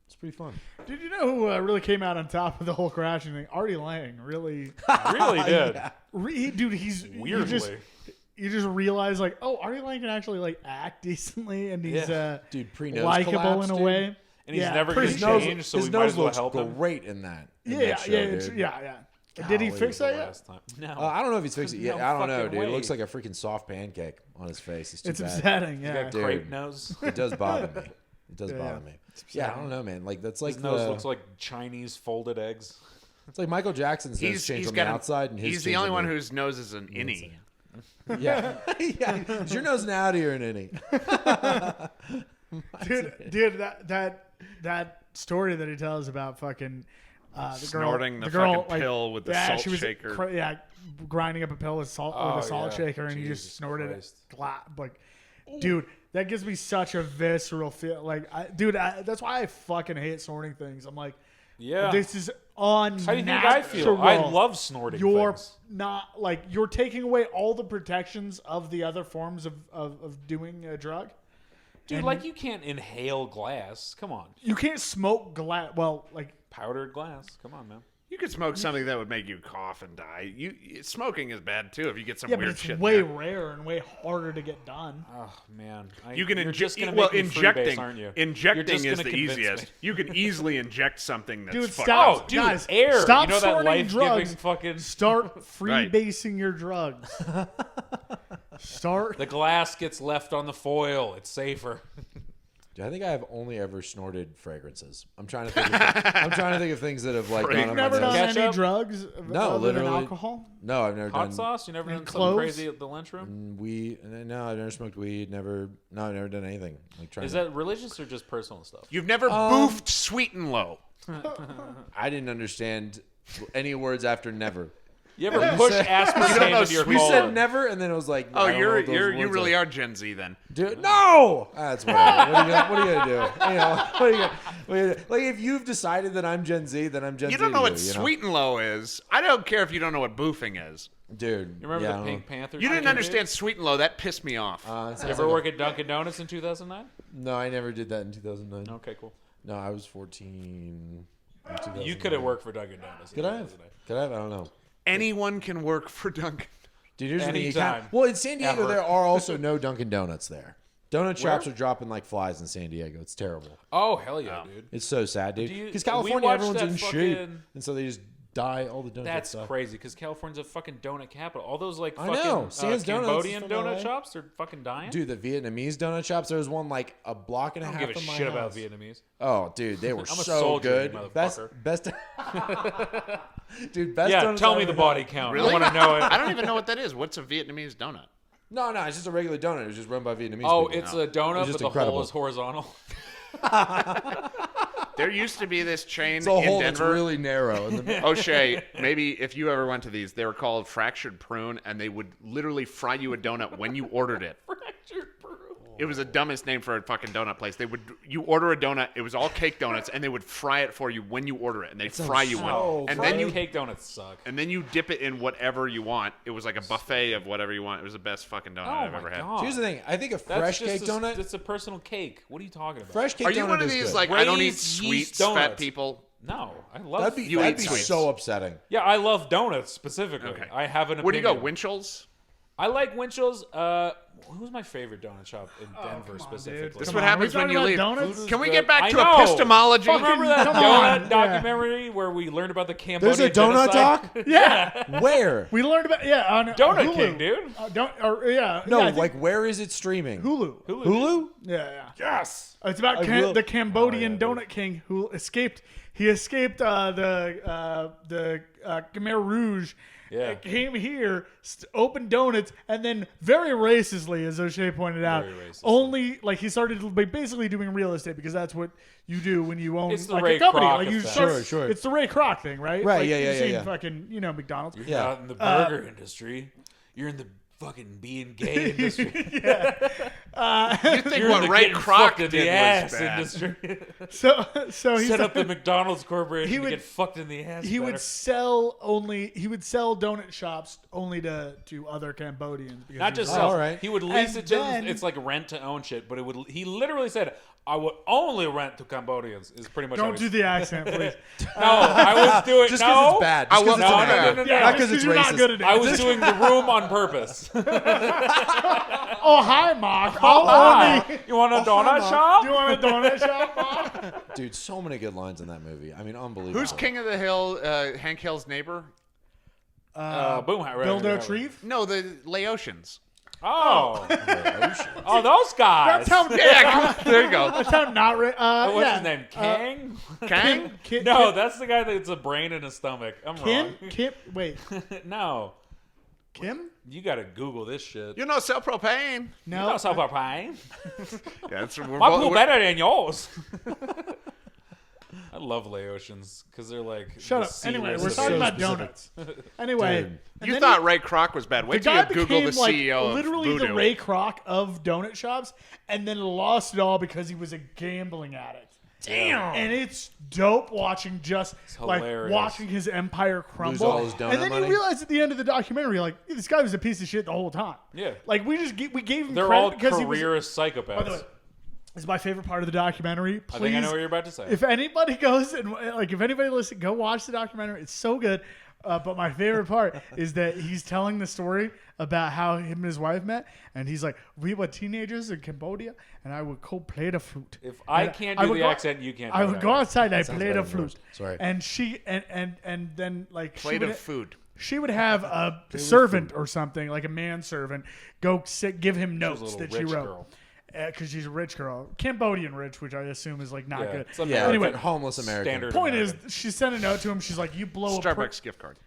It's pretty fun. Dude, you know who really came out on top of the whole crashing thing? Artie Lang. Really, Really did. dude, he's Weirdly. You just realize like, oh, Artie Lang can actually like act decently, and he's Dude, pre-nose likable collapse, in a dude. way. And he's never pretty- going to change, so his we might nose as well looks help him. great in that. in Yeah, that show, dude. yeah. Did he Golly, fix that yet? Last time. No. I don't know if he's fixed it yet. No I don't know, fucking dude. It way. looks like a freaking soft pancake on his face. It's too It's bad. upsetting. Yeah. Got Dude. crepe nose. It does bother me. It does Yeah. bother me. Yeah, I don't know, man. Like that's like His nose looks like Chinese folded eggs. it's like Michael Jackson's nose changed on the outside, and his he's the changed only on one the- whose nose is an innie. Yeah, yeah. Is your nose an outie or an innie? dude, that story that he tells about fucking the Snorting girl, the girl, fucking pill with the yeah, salt she was shaker. grinding up a pill with salt with a salt yeah. shaker, and he Jesus just snorted Christ. it. Like, dude, that gives me such a visceral feel. Like, that's why I fucking hate snorting things. I'm like, Yeah. this is unnatural. How do you think I feel? I love snorting You're things. not like you're taking away all the protections of the other forms of doing a drug. Dude, And like you can't inhale glass. Come on. you can't smoke glass. Well, like Powdered glass. Come on, man. You could smoke something that would make you cough and die. Smoking is bad too if you get some yeah, but weird it's shit. in way there. rarer and way harder to get done. Oh man. You can you're inject. just gonna Well, make me injecting, freebase, aren't you? You're injecting just is gonna the convince easiest. me. You can easily inject something that's Dude, fucked stop. Oh, up. dude, Guys, air. stop You know that snorting life-giving drugs. fucking. Start freebasing your drugs. Start. The glass gets left on the foil. It's safer. Dude, I think I have only ever snorted fragrances. I'm trying to think. I'm trying to think of things that have like gone You've on never my done nose. any Ketchup? drugs No, other literally. than alcohol? No, I've never Hot done sauce? You never done something cloves? crazy at the lunchroom? weed. No, I've never smoked weed. No, I've never done anything. Like trying. Is that religious or just personal stuff? You've never boofed sweet and low. I didn't understand any words after never. You ever push said- aspartame into your You colon? said never, and then it was like, Oh, I don't know what those you words really are Gen Z then. Dude, no! That's whatever. What are you gonna do? You know, what are you gonna do? Like, if you've decided that I'm Gen Z, then I'm Gen Z. You don't know what you know? sweet and low is. I don't care if you don't know what boofing is. Dude. You remember yeah, I the don't Pink know. Panther? You didn't cartoon? understand sweet and low. That pissed me off. It sounds You ever like work at Dunkin' Donuts in 2009? No, I never did that in 2009. Okay, cool. No, I was 14. in You 2009. could have worked for Dunkin' Donuts. Could I have? Could I have? I don't know. Anyone can work for Dunkin'. Dude, here's the thing. You Anytime. can't- Well, in San Diego, Ever. there are also no Dunkin' Donuts there. Donut shops are dropping like flies in San Diego. It's terrible. Oh hell yeah, dude. It's so sad, dude. Do Because we California, watched everyone's that in shape, fucking- and so they just dye all the donut That's stuff. crazy because California's a fucking donut capital. All those like I fucking know. Sam's Donuts Cambodian is from donut LA. shops, they're fucking dying. Dude, the Vietnamese donut shops. There was one like a block and a I half don't give a from my shit house. about Vietnamese. Oh, dude, they were I'm a so soldier, good. you Best, motherfucker. dude, best. Yeah, donuts tell I me ever the body had. count. Really? I want to know it. I don't even know what that is. What's a Vietnamese donut? No, it's just a regular donut. It was just run by Vietnamese. Oh, people. it's a donut, just but the incredible. hole is horizontal. There used to be this chain It's a in hole that's Denver. really narrow. In the, O'Shea, maybe if you ever went to these, they were called fractured prune, and they would literally fry you a donut when you ordered it. Fractured brew. It was the dumbest name for a fucking donut place. You order a donut, it was all cake donuts, and they would fry it for you when you order it, and they'd fry you so one. And Fried then you cake donuts suck. and then you dip it in whatever you want. It was like a buffet of whatever you want. It was the best fucking donut Oh I've my ever had. god. here's the thing. I think a That's fresh just cake donut. It's a personal cake. What are you talking about? Fresh cake Are you donut one of is these good. like I don't eat Raised sweets yeast fat donuts. people? No, I love. That'd be, You that'd eat be sweets. so upsetting. Yeah, I love donuts specifically. Okay. I have an opinion. Where do you go? Winchell's? I like Winchell's. Who's my favorite donut shop in Denver specifically? This is Come what on, happens we're when you talking leave. about donuts? Can we good. get back I to know. epistemology? Remember that Come donut on. documentary where we learned about the Cambodian There's a donut genocide? talk? Yeah. Where? We learned about on Donut Hulu. King, dude. Yeah. No, yeah, I think like where is it streaming? Hulu. Hulu? Yeah. Yes. It's about I will- the Cambodian Oh, yeah, donut king who escaped. He escaped the Khmer Rouge. Yeah. Came here, opened donuts, and then very racistly, as O'Shea pointed out, Very racistly. only like he started basically doing real estate because that's what you do when you own It's the like Ray a company. Kroc Like you effect. start, Sure. It's the Ray Kroc thing, right? Right, Like, yeah, you've yeah, seen yeah. fucking McDonald's. You're Yeah. not in the burger industry. You're in the fucking being gay industry. You think You're in what the Ray getting Kroc fucked in did the was ass bad. industry. So he Set up the McDonald's corporation He to would- get fucked in the ass. he better. would sell donut shops only to other Cambodians. Because Not he just was- sell. all right. He would lease And it to them. then- It's like rent to own shit. But he literally said, "I would only rent to Cambodians." Is pretty much. how Don't he- do the accent, please. No, I was doing. Just no, because it's bad. Just I because will- it's no, a no, bad. no, no, Yeah, Not because it's you're racist. not good at it. I was doing the room on purpose. Oh, hi, Mark. I'll only. You want a donut Mark. shop? Do you want a donut shop, Mark? Dude, so many good lines in that movie. I mean, unbelievable. Who's King of the Hill? Hank Hill's neighbor? Boom. Bildo Treeve? No, the Laotians. Oh, Ocean. oh, those guys. That's how. Yeah, come on, there you go. That's how not. What's yeah. his name? Kang? Kang? No, that's the guy that's a brain and a stomach. I'm Kim. wrong. Kim. Wait. No, Kim? you gotta Google this shit. You know, sell propane. No. You know South Park Pine? Yeah, it's, we're My both- pool we're- better than yours. I love Laotians because they're like. Shut the up. Anyway, C-list we're of talking Asian. about donuts. Anyway. Dude. and You then thought Ray Kroc was bad. the Wait till guy you Google became the like CEO of literally Voodoo. the Ray Kroc of donut shops, and then lost it all because he was a gambling addict. Damn. And it's dope watching hilarious. watching his empire crumble. all his donut and then money? you realize at the end of the documentary, like this guy was a piece of shit the whole time. Yeah. Like we gave him They're credit all because he was. careerist psychopaths. By the way, this is my favorite part of the documentary. Please, I think I know what you're about to say. if anybody goes and if anybody listens, go watch the documentary. It's so good. But my favorite part is that he's telling the story about how him and his wife met, and he's like, "We were teenagers in Cambodia, and I would go play the flute. If I And can't I do would the go- accent, you can't. I do would that. go outside, and I sounds play the better than flute, yours. Sorry. and she and then like Plate of food. she would have a servant or something, like a manservant, go give him She notes was a that little she rich wrote. girl. Because she's a rich girl. Cambodian rich, which I assume is like not Yeah, good. it's a Yeah, American. Anyway, homeless American. standard. Point American. is, she sent a note to him. She's like, "You blow a Starbucks gift card.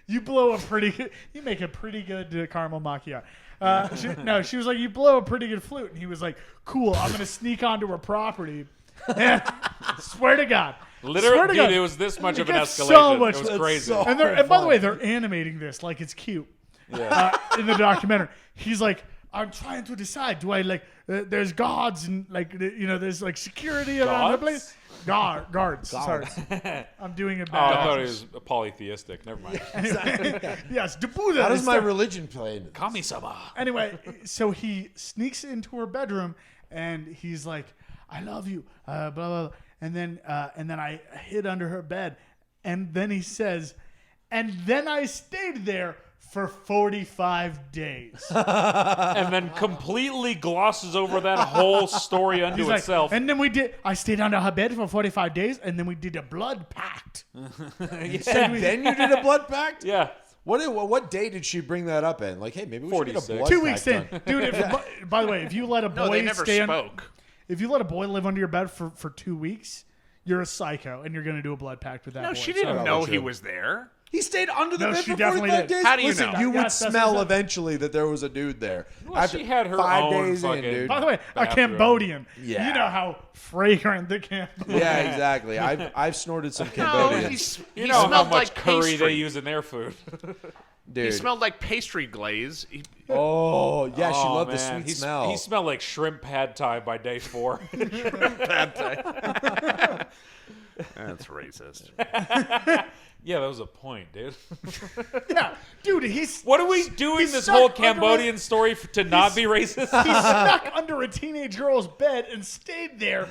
you blow a pretty good, you make a pretty good caramel macchiato." She was like, "You blow a pretty good flute," and he was like, "Cool, I'm gonna sneak onto her property." Swear to God. Swear Literally, to dude, God. it was this much It of an gets escalation. so much- it was it's crazy. so- And, and by the way, they're animating this like it's cute. yeah. In the documentary, he's like, "I'm trying to decide. Do I like? There's guards and like there's like security around the place. Guards. Sorry, I'm doing it Oh, I bad. thought it was polytheistic. Never mind. Yes, the Buddha. How does is my the- religion play into this? Kami-sama. Anyway, so he sneaks into her bedroom and he's like, "I love you," blah blah, blah. And then I hid under her bed, and then he says, "And then I stayed there for 45 days. And then completely glosses over that whole story unto He's like, itself. and then I stayed under her bed for 45 days, and then we did a blood pact. Then you did a blood pact? Yeah. What day did she bring that up in? Like, hey, maybe we should get a 46. blood 2 pact weeks in. done. Dude, by the way, if you let a boy No, they never spoke. if you let a boy live under your bed for 2 weeks, you're a psycho, and you're going to do a blood pact with that boy. No, she didn't Sorry. know True. he was there. He stayed under the No, bed she for definitely 45 did. days? How do you Listen, know? you would Yes, that's smell what- eventually that there was a dude there. Well, she had her 5 own days in, fucking- dude. By the way, a Bathroom. Cambodian. Yeah. You know how fragrant the Cambodian. Yeah, exactly. I've snorted some No, Cambodian. You know how smelled much like curry pastry. they use in their food. Dude. He smelled like pastry glaze. Oh, yeah, she Oh, loved the man. sweet smell. He smelled like shrimp pad thai by day 4. That's racist. Yeah, that was a point, dude. Yeah, dude, he's What are we doing he's this stuck whole under Cambodian story to not be racist? He snuck under a teenage girl's bed and stayed there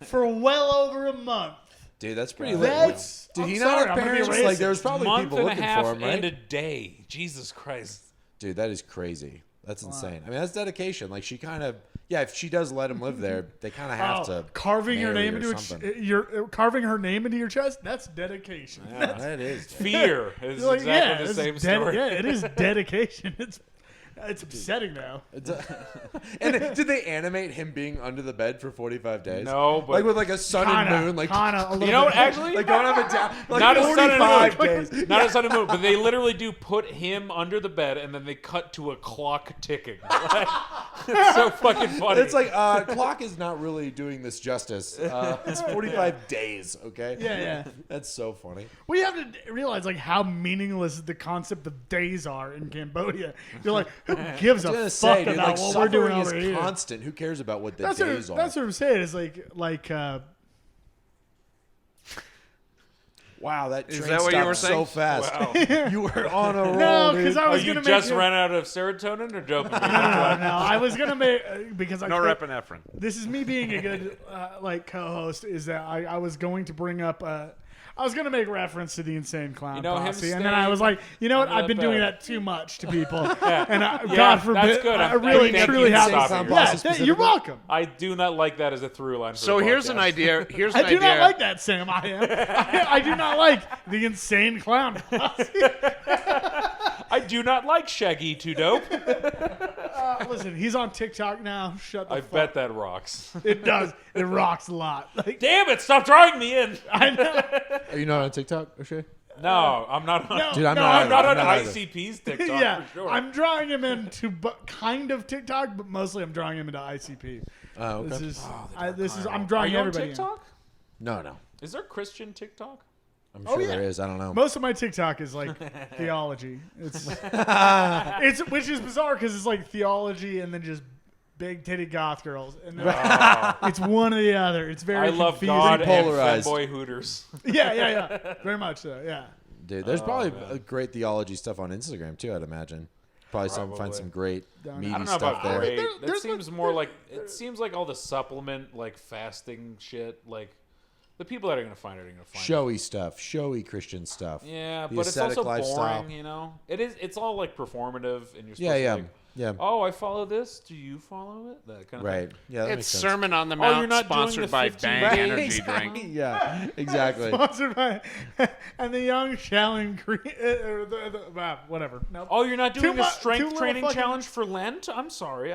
for well over a month. Dude, that's pretty That's- lit. Did he I'm not sorry, have I'm gonna be parents? Like, racist. there was probably Month people and a looking half for him, and a right? day. Jesus Christ. Dude, that is crazy. That's insane. I mean, that's dedication. Like, she kind of, yeah, if she does let him live there, they kind of have to carving your marry name or into something. your carving her name into your chest. That's dedication. Yeah, that is. dude. Fear is Like, exactly the it's same story. Yeah, it is dedication. It's upsetting now. And did they animate him being under the bed for 45 days? No, but- like with like a sun and moon, like Kinda, a little You know what, bit. actually? like going up and down, like Not a sun and 45 moon. days. Not a sun and moon, but they literally do put him under the bed and then they cut to a clock ticking. Like, it's so fucking funny. It's like clock is not really doing this justice. It's 45 days. Okay. Yeah. That's so funny. We have to realize like how meaningless the concept of days are in Cambodia. You're like, who gives I was a gonna fuck say, dude, about like what we're doing suffering over is here? constant. Who cares about what the That's days are? what I'm saying. It's like Wow, that Is train that what you stopped were so saying? fast. Wow. You were on a roll, no, dude. because I Oh, was you gonna just make ran out of serotonin or dopamine? No, I was gonna make because I No can't- epinephrine. This is me being a good co-host. Is that I was going to bring up. I was going to make reference to the Insane Clown You know, him Posse, and then I staying was like, you know what? under I've been the doing bed. that too much to people, and Yeah, God forbid, that's good. I I really thank truly you have. for stopping me. Yeah, Specifically. you're welcome. I do not like that as a through line. For So the here's an podcast. idea. Here's I an do idea. not like that, Sam. I am. I do not like the Insane Clown Posse. I do not like Shaggy Too Dope. Listen, he's on TikTok now. Shut the I fuck. bet that rocks. It does. It rocks a lot. Like, Damn it! Stop drawing me in. I know. Are you not on TikTok, O'Shea? No, I'm not on. No, Dude, I'm no, not I'm not on I'm not either. ICP's TikTok Yeah, for sure. I'm drawing him into kind of TikTok, but mostly I'm drawing him into ICP. Oh, okay. This is, I'm Are drawing you on everybody in. TikTok? No. Is there Christian TikTok? I'm sure yeah. there is. I don't know. Most of my TikTok is like theology. It's which is bizarre because it's like theology and then just big titty goth girls, and then it's one or the other. It's very I love confusing. God and Polarized. Boy Hooters. Yeah, very much so. Yeah. Dude, there's probably a great theology stuff on Instagram too, I'd imagine. Probably find Probably. some great Don't know. meaty I don't know stuff about there. great. There- That seems more like it seems like all the supplement like fasting shit. Like the people that are gonna find it are gonna find it. Showy stuff, showy Christian stuff. Yeah, The but it's ascetic also lifestyle. boring. You know, it is. It's all like performative, and you're supposed Yeah, to like, yeah. oh, I follow this. Do you follow it? That kind of Right. thing. Yeah, that It's makes sense. Sermon on the Oh, you're Mount, not doing sponsored the by 15 Bang Right, Energy exactly. Drink. Yeah, exactly. Sponsored by and the young shall increase. Whatever. Nope. Oh, you're not doing Too a too strength little training fucking- challenge for Lent? I'm sorry.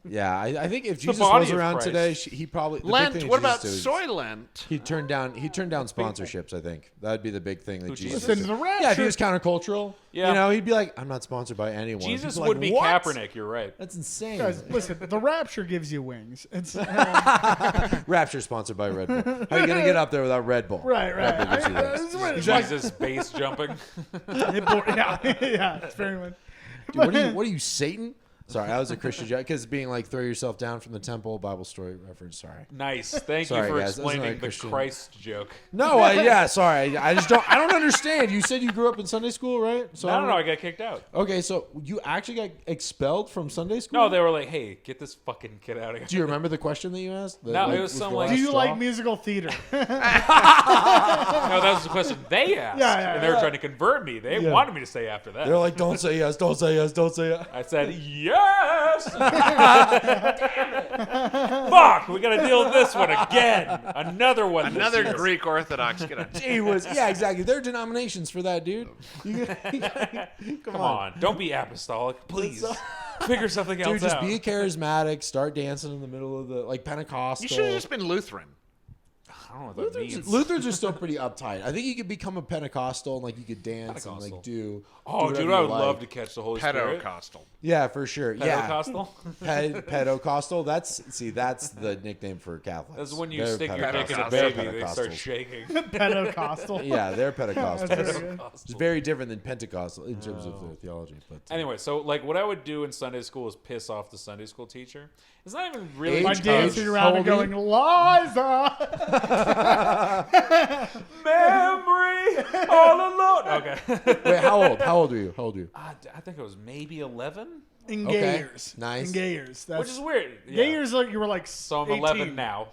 Yeah, I think if the Jesus body was of around Christ. today, he probably the big Lent. thing What Jesus about did was soy Lent? He turned down sponsorships. I think that'd be the big thing that Who, Jesus. Jesus? Listen, did. the Rapture. Yeah, if he was countercultural, Yeah. you know, he'd be like, "I'm not sponsored by anyone." Jesus People are would like, be "What? Kaepernick. You're right. That's insane. Guys, listen. The Rapture gives you wings. It's Rapture sponsored by Red Bull. How are you gonna get up there without Red Bull? right. Red Bull gives you wings. It's what it's like. Jesus base jumping. Yeah, it's very much. Dude, what are you, Satan? Sorry, I was a Christian joke because being like throw yourself down from the temple Bible story reference. Sorry. Nice. Thank Sorry, you for guys. That wasn't explaining a the Christian- Christ joke. No, sorry. I don't understand. You said you grew up in Sunday school, right? So No, I got kicked out. Okay, so you actually got expelled from Sunday school? No, they were like, "Hey, get this fucking kid out of here." Do you remember the question that you asked? No, it was some, the like- last Do you straw? like musical theater? No, that was the question they asked, Yeah, and they were trying to convert me. They wanted me to say after that. They're like, don't say yes, don't say yes, don't say yes. I said yes. Fuck, we got to deal with this one again. Another one. this Another year. Greek Orthodox. Get a Gee whiz. Yeah, exactly. There are denominations for that, dude. Come on, don't be apostolic, please. Figure something else Dude, just out. be charismatic. Start dancing in the middle of the Pentecostal. You should have just been Lutheran. I don't know what that means. Lutherans are still pretty uptight. I think you could become a Pentecostal and like you could dance and Pentecostal. like do. Oh, do dude, whatever I you would like. love to catch the Holy Spirit. Pedocostal. Yeah, for sure. Yeah, Pentecostal? pedocostal. That's the nickname for Catholics. That's when you They're stick your dick in a They're baby, they start Pentecostals. shaking. Pentecostal. Yeah, they're Pentecostals. That's very good. It's very different than Pentecostal in terms of their theology. But Anyway, so like what I would do in Sunday school is piss off the Sunday school teacher. It's not even really By Age dancing of around and going, holding- Liza! memory all alone. Okay. wait, how old are you? How old are you? I think it was maybe 11, In Okay, gay years. nice. In gay years. That's, which is weird. Yeah. Gay years, like, you were like So I'm 18. 11 now.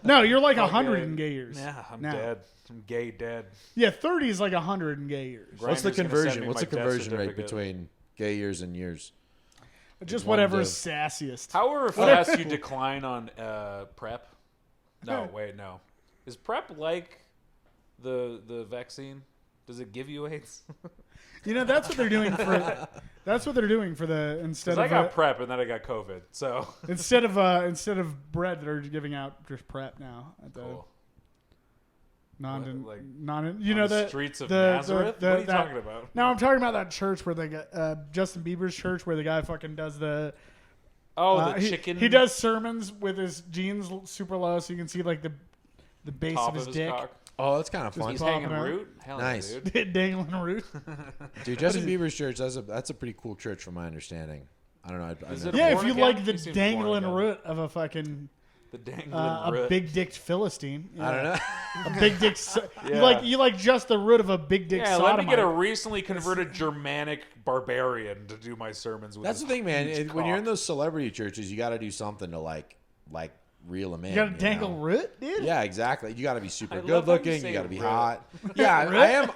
No, you're like 100 in gay years. Yeah, I'm now. dead. I'm gay dead. Yeah, 30 is like 100 in gay years. Right. What's the Grinder's gonna send conversion? me What's my the death conversion rate certificate. between gay years and years? Just one whatever's to- sassiest. However fast you decline on prep. No, wait, no. Is prep like the vaccine? Does it give you AIDS? You know, that's what they're doing for. That's what they're doing for the instead Because I of got prep and then I got COVID. So instead of bread, they're giving out just prep now at the cool. non Like, non. You On know the the streets of the- Nazareth. the- What are you that- talking about? No, I'm talking about that church where they got Justin Bieber's church where the guy fucking does the. Oh, the he, chicken. He does sermons with his jeans super low, so you can see like the base top of his dick. cock. Oh, that's kind of fun. He's popping hanging out. root. Hell Nice. yeah, dude. Dangling root. Dude, Justin Bieber's church, that's a pretty cool church from my understanding. I don't know. I've Is never- it Yeah, born if you again? like the He seems dangling born again. root of a fucking The dangling a root. big dicked Philistine. I don't know. A big dick. Yeah. You like just the root of a big dick. Yeah, let me get a sodomite. recently converted Germanic barbarian to do my sermons with. That's the his thing, man. huge When you're in cock. those celebrity churches, you got to do something to like reel them in. You got a dangle know? root, dude. Yeah, exactly. You got to be I super love good how you looking. say You got to be root. hot. Yeah,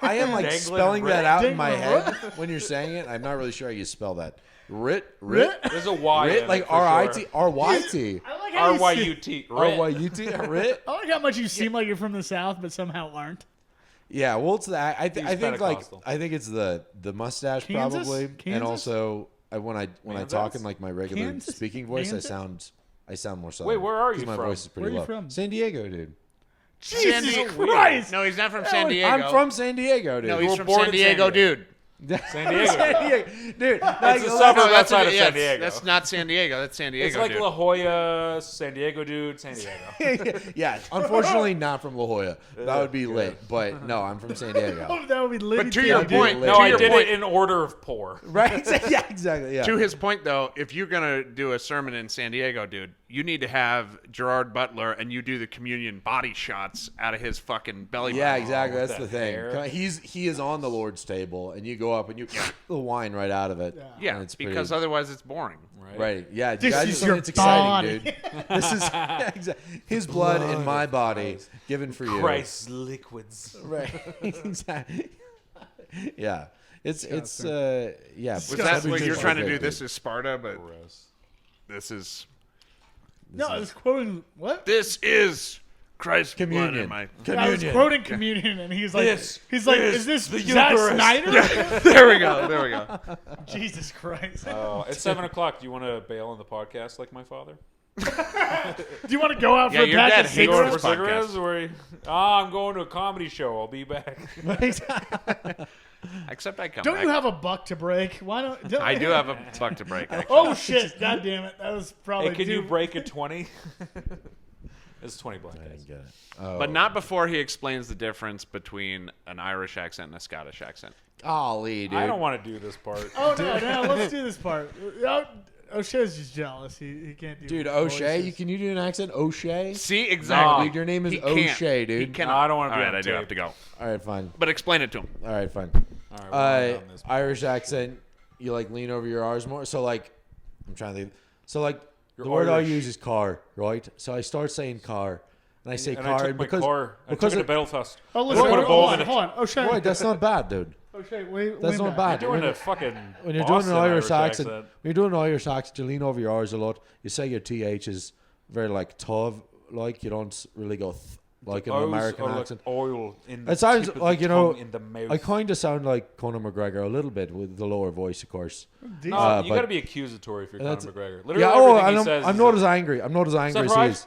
I am like Dangling spelling root. that out in my Dangling head when you're saying it. I'm not really sure how you spell that. Rit. There's a Y in Rit, it like for R-I-T, sure. R-Y-T. I like how you R-Y-U-T. R-Y-U-T, Rit. I like how much you seem like you're from the South, but somehow aren't. Yeah, well, it's that. I think like Pentecostal. I think it's the mustache Kansas? probably, and Kansas? also when I Kansas? talk in like my regular Kansas? speaking voice, Kansas? I sound more southern. Wait, where are 'cause you my from? voice is pretty Where are you low. from? San Diego, dude. Jesus Diego. Christ! No, he's not from San Diego. I'm from San Diego, dude. No, You he's were from born San in San Diego, Diego. dude. San Diego. dude. It's a suburb No, that's outside of yeah, San Diego. That's not San Diego. That's San Diego, It's like dude. La Jolla, San Diego, dude. San Diego. yeah, unfortunately not from La Jolla. That would be lit, but no, I'm from San Diego. Oh, that would be Liddy But to your Taylor, dude. point, No, to I your did point, it in order of poor. Right? Yeah, exactly. Yeah. To his point, though, if you're gonna do a sermon in San Diego, dude, you need to have Gerard Butler and you do the communion body shots out of his fucking belly Yeah, button. exactly. with That's the that thing. hair. He is on the Lord's table, and you go up and you the wine right out of it. Yeah, and it's because pretty, otherwise it's boring. right. Yeah, you This gotta do is something your that's exciting, body. dude. This is yeah, exactly. His blood in my body, given for you. Christ's liquids. Right. Exactly. Yeah. It's yeah. Was that what you're trying to do? This is Sparta, but Gross. this is No, I was quoting what? this is Christ's blood Communion. in my. I was quoting communion, and he's like, This is this the Zack Eucharist. Snyder? There we go. There we go. Jesus Christ! Oh, it's 7:00. Do you want to bail on the podcast like my father? Do you want to go out Yeah, for a your pack dad of hates Going cigarettes? for this cigarettes? Or, I'm going to a comedy show. I'll be back. Except I come Don't back. you have a buck to break? Why don't? I do have a buck to break. Actually. Oh shit! God damn it! That was probably. Hey, can too... you break a 20? It's 20 black I guys. didn't get it. Oh. But not before he explains the difference between an Irish accent and a Scottish accent. Golly, dude. I don't want to do this part. Oh no, let's do this part. O'Shea's just jealous. He can't do. Dude, O'Shea, voices. can you do an accent? O'Shea? See, exactly. Dude, your name is He can't. O'Shea, He dude. cannot. No, I don't wanna be All right, on I do tape. have to go. All right, fine. But explain it to him. All right, fine. All right, we're on this. Irish accent, you like lean over your R's more. So like, I'm trying to think. So like, You're the word Irish. I use is car, right? So I start saying car, and I say And car I took my car. I took because it to it, Belfast. Oh, I listen, put a hold ball on, in it. hold on. O'Shea, right, that's not bad, dude. O'Shea, wait. That's not bad. You're doing a fucking When you're doing Boston an Irish accent, when you're doing an Irish accent, you lean over your R's a lot. You say your th is very like tov, like you don't really go like in an O's American are like accent. oil in the It sounds tip of like the you know. tongue in the mouth. I kind of sound like Conor McGregor a little bit with the lower voice, of course. No, you but- got to be accusatory if you're Conor That's- McGregor. Literally Yeah, everything he says I'm is not a- as angry. I'm not as angry as he right? is.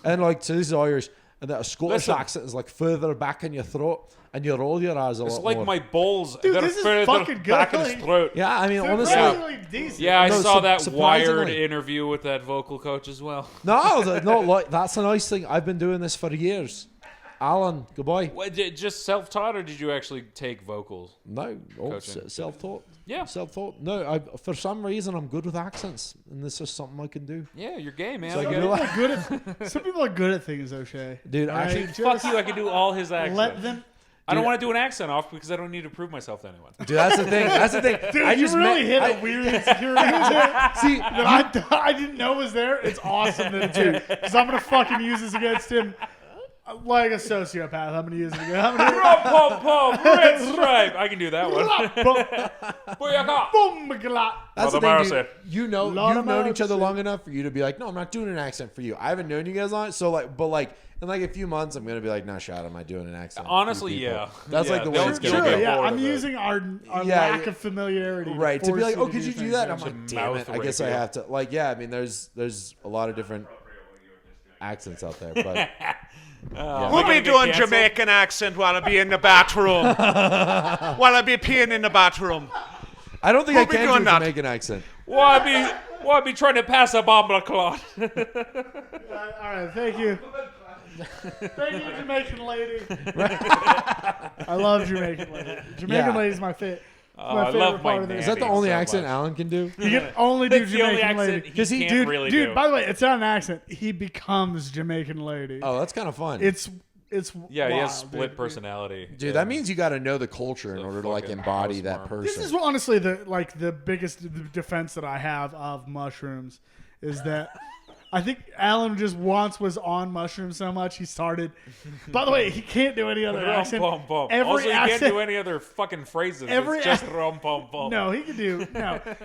And like, so this is Irish, and that a Scottish Listen. accent is like further back in your throat, and you roll your eyes a It's lot like more. my balls. Dude, they're this is further fucking good. back in his throat. Yeah, I mean, They're honestly, really decent. Yeah, I No, saw that wired surprisingly. interview with that vocal coach as well. no, like that's a nice thing. I've been doing this for years. Alan, goodbye. What, just self-taught, or did you actually take vocals? No, Coaching. self-taught. Yeah. Self-taught. No, for some reason I'm good with accents, and this is something I can do. Yeah, you're gay, man. So I I get do it. Some people are good at things, O'Shea. Dude, I actually, Fuck you, I can do all his accents. Let them. I don't want to do an accent off because I don't need to prove myself to anyone. dude, that's the thing. That's the thing. Dude, I you just really met- hit a weird insecurity that See, I didn't know was there. It's awesome that it's here. Because I'm going to fucking use this against him like a sociopath. I'm going to use it again. I'm going Rum pum pum, red stripe. I can do that one. to Booyaka. boom, glot. That's the Mother thing, Mercy. dude. You've known each other long enough for you to be like, no, I'm not doing an accent for you. I haven't known you guys long, so like, but like in like a few months, I'm gonna be like, no, shot, am I doing an accent? for you Honestly, people?" yeah. That's Yeah, like the way they'll- it's they'll gonna get go. Yeah, bored I'm of it. using our Yeah, lack yeah. of familiarity. Right to be like, force oh, could you do that? I'm It's like, a damn mouth it. I guess I ratio. have to. Like, yeah, I mean, there's a lot of different accents out there, but We'll be doing Jamaican accent while I be in the bathroom. While I be peeing in the bathroom. I don't think We'll I be can doing do a that. Jamaican accent. Why be trying to pass a bomb clot? All right, thank you. Thank you, Jamaican lady. I love Jamaican lady. Jamaican Yeah. lady's my favorite. I favorite love part my of this. Is that the Andy only so accent much. Alan can do? You can only do That's the only Jamaican accent lady. he can't dude, really dude, do. by the way, it's not an accent. He becomes Jamaican lady. Oh, that's kind of fun. It's Yeah, he wild, has split dude. personality. Dude, that means you got to know the culture in The order to like fucking embody house that mark. person. This is honestly the biggest defense that I have of mushrooms is that I think Alan just once was on mushrooms so much he started. By the way, he can't do any other Rum accent. pum pum. Every Also, you can't accent- do any other fucking phrases. Every It's just ac- rum pum pum. No, he can do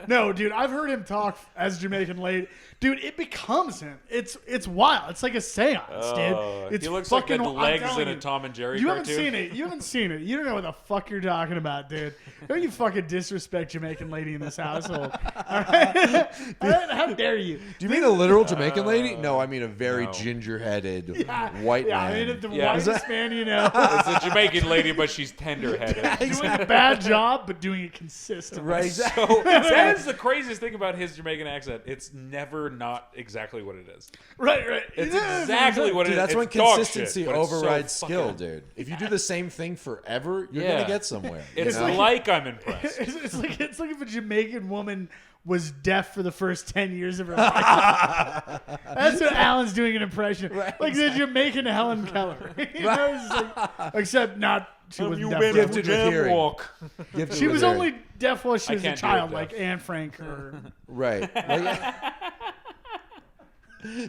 no, dude. I've heard him talk as Jamaican lady, dude. It becomes him. It's wild. It's like a seance, dude. It's he looks like fucking. the I'm legs telling in a you. Tom and Jerry You cartoon. haven't seen it. You haven't seen it. You don't know what the fuck you're talking about, dude. Don't you fucking disrespect Jamaican lady in this household? All right? How dare you? Do you mean a literal Jamaican lady? No, I mean a very no. ginger-headed white Yeah, man. I mean, the Yeah. whitest man you know. It's a Jamaican lady, but she's tender-headed. Doing a bad job, but doing it consistently. Right, exactly. So that is the craziest thing about his Jamaican accent. It's never not exactly what it is. Right. It's exactly what it Dude, is. that's when It's dog consistency shit, but it's so overrides skill, fucking- dude. If you do the same thing forever, you're Yeah. gonna get somewhere. you It's know? like I'm impressed. It's like if a Jamaican woman was deaf for the first 10 years of her life. That's what Alan's doing an impression. Like the Jamaican Helen Keller. You know, it's like, except not she was deaf. Gifted with hearing. walk? Gifted She with was hearing. only deaf while she I was a can't do it child, deaf. like Anne Frank or Right.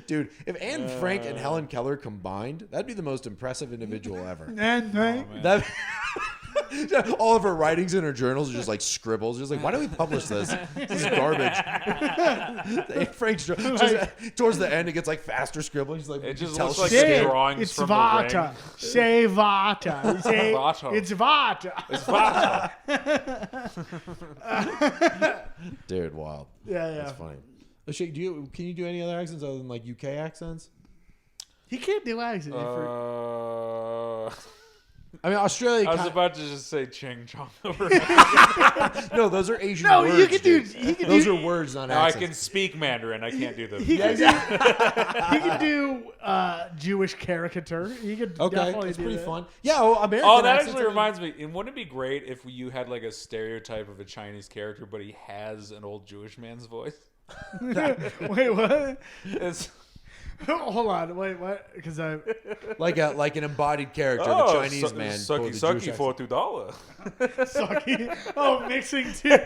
Dude, if Anne Frank and Helen Keller combined, that'd be the most impressive individual ever. Anne Frank. That all of her writings in her journals are just like scribbles. Just like, why don't we publish this? This is garbage. Anne Frank's towards the end, it gets like faster scribbling. She's like, It just tell looks like she's Say, the drawings it's from the Vata. ring. Say Vata. Say, Vata. it's Vata. It's Vata. dude, wild. Yeah. That's funny. Oh, shit, can you do any other accents other than like UK accents? He can't do accent. I mean, Australia. I was about to just say Ching Chong over. No, those are Asian No, words. you can do. dude. He can Those do. are words, not Now I accents. can speak Mandarin. I can't do them. He can do Jewish caricature. He could Okay, definitely that's do pretty that. fun. Yeah, well, American Oh, that accents actually are- reminds me. And wouldn't it be great if you had like a stereotype of a Chinese character, but he has an old Jewish man's voice? Wait, what? It's, Hold on, wait, what? Because I like an embodied character, oh, the Chinese man. sucky with a Jewish sucky for $2. sucky. Oh, mixing too.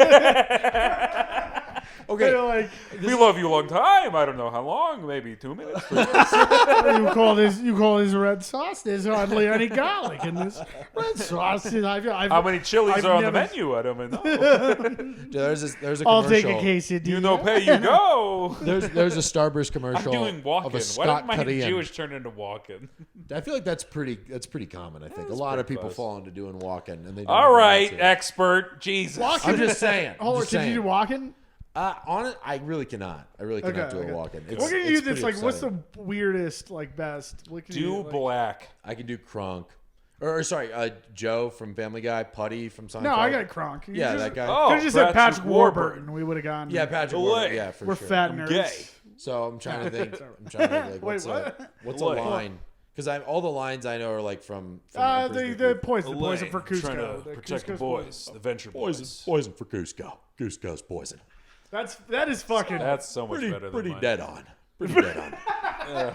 Okay, They're like We love you a long time. I don't know how long. Maybe 2 minutes. 3 minutes. you call this red sauce. There's hardly any garlic in this red sauce. How many chilies I've are on the never- menu? I don't know. there's a commercial. I'll take a quesadilla. You know, pay you go. There's a Starburst I'm commercial doing walking. of a Why Scott did my Korean. Jewish turn into walking? I feel like that's pretty common. I think a lot of pretty people close. fall into doing walking, and they. Don't All even right, realize it. expert. Jesus. I'm just saying. Hold on, just can saying. you do walking? On it, I really cannot. I really cannot do a walk-in. What can you do that's pretty like? What's upsetting. the weirdest, like best? What can you Do do, like- black. I can do Kronk, or sorry, Joe from Family Guy, Putty from Seinfeld. No, I got Kronk. You Yeah, just, that guy. Oh, Could have just said Patrick Patrick Warburton. We would have gone. Yeah, Patrick. Olay. Warburton, yeah, for We're sure. fat I'm nerds. gay. So I'm trying to think. Like, Wait, what's a Olay. line? Because all the lines I know are like from The Emperor's New poison Elaine, for Cusco. trying to The protect the Cusco's boys, the venture boys. Poison for Cusco. Cusco's poison. That is fucking. That's so much better than Pretty mine. dead on. Pretty dead on.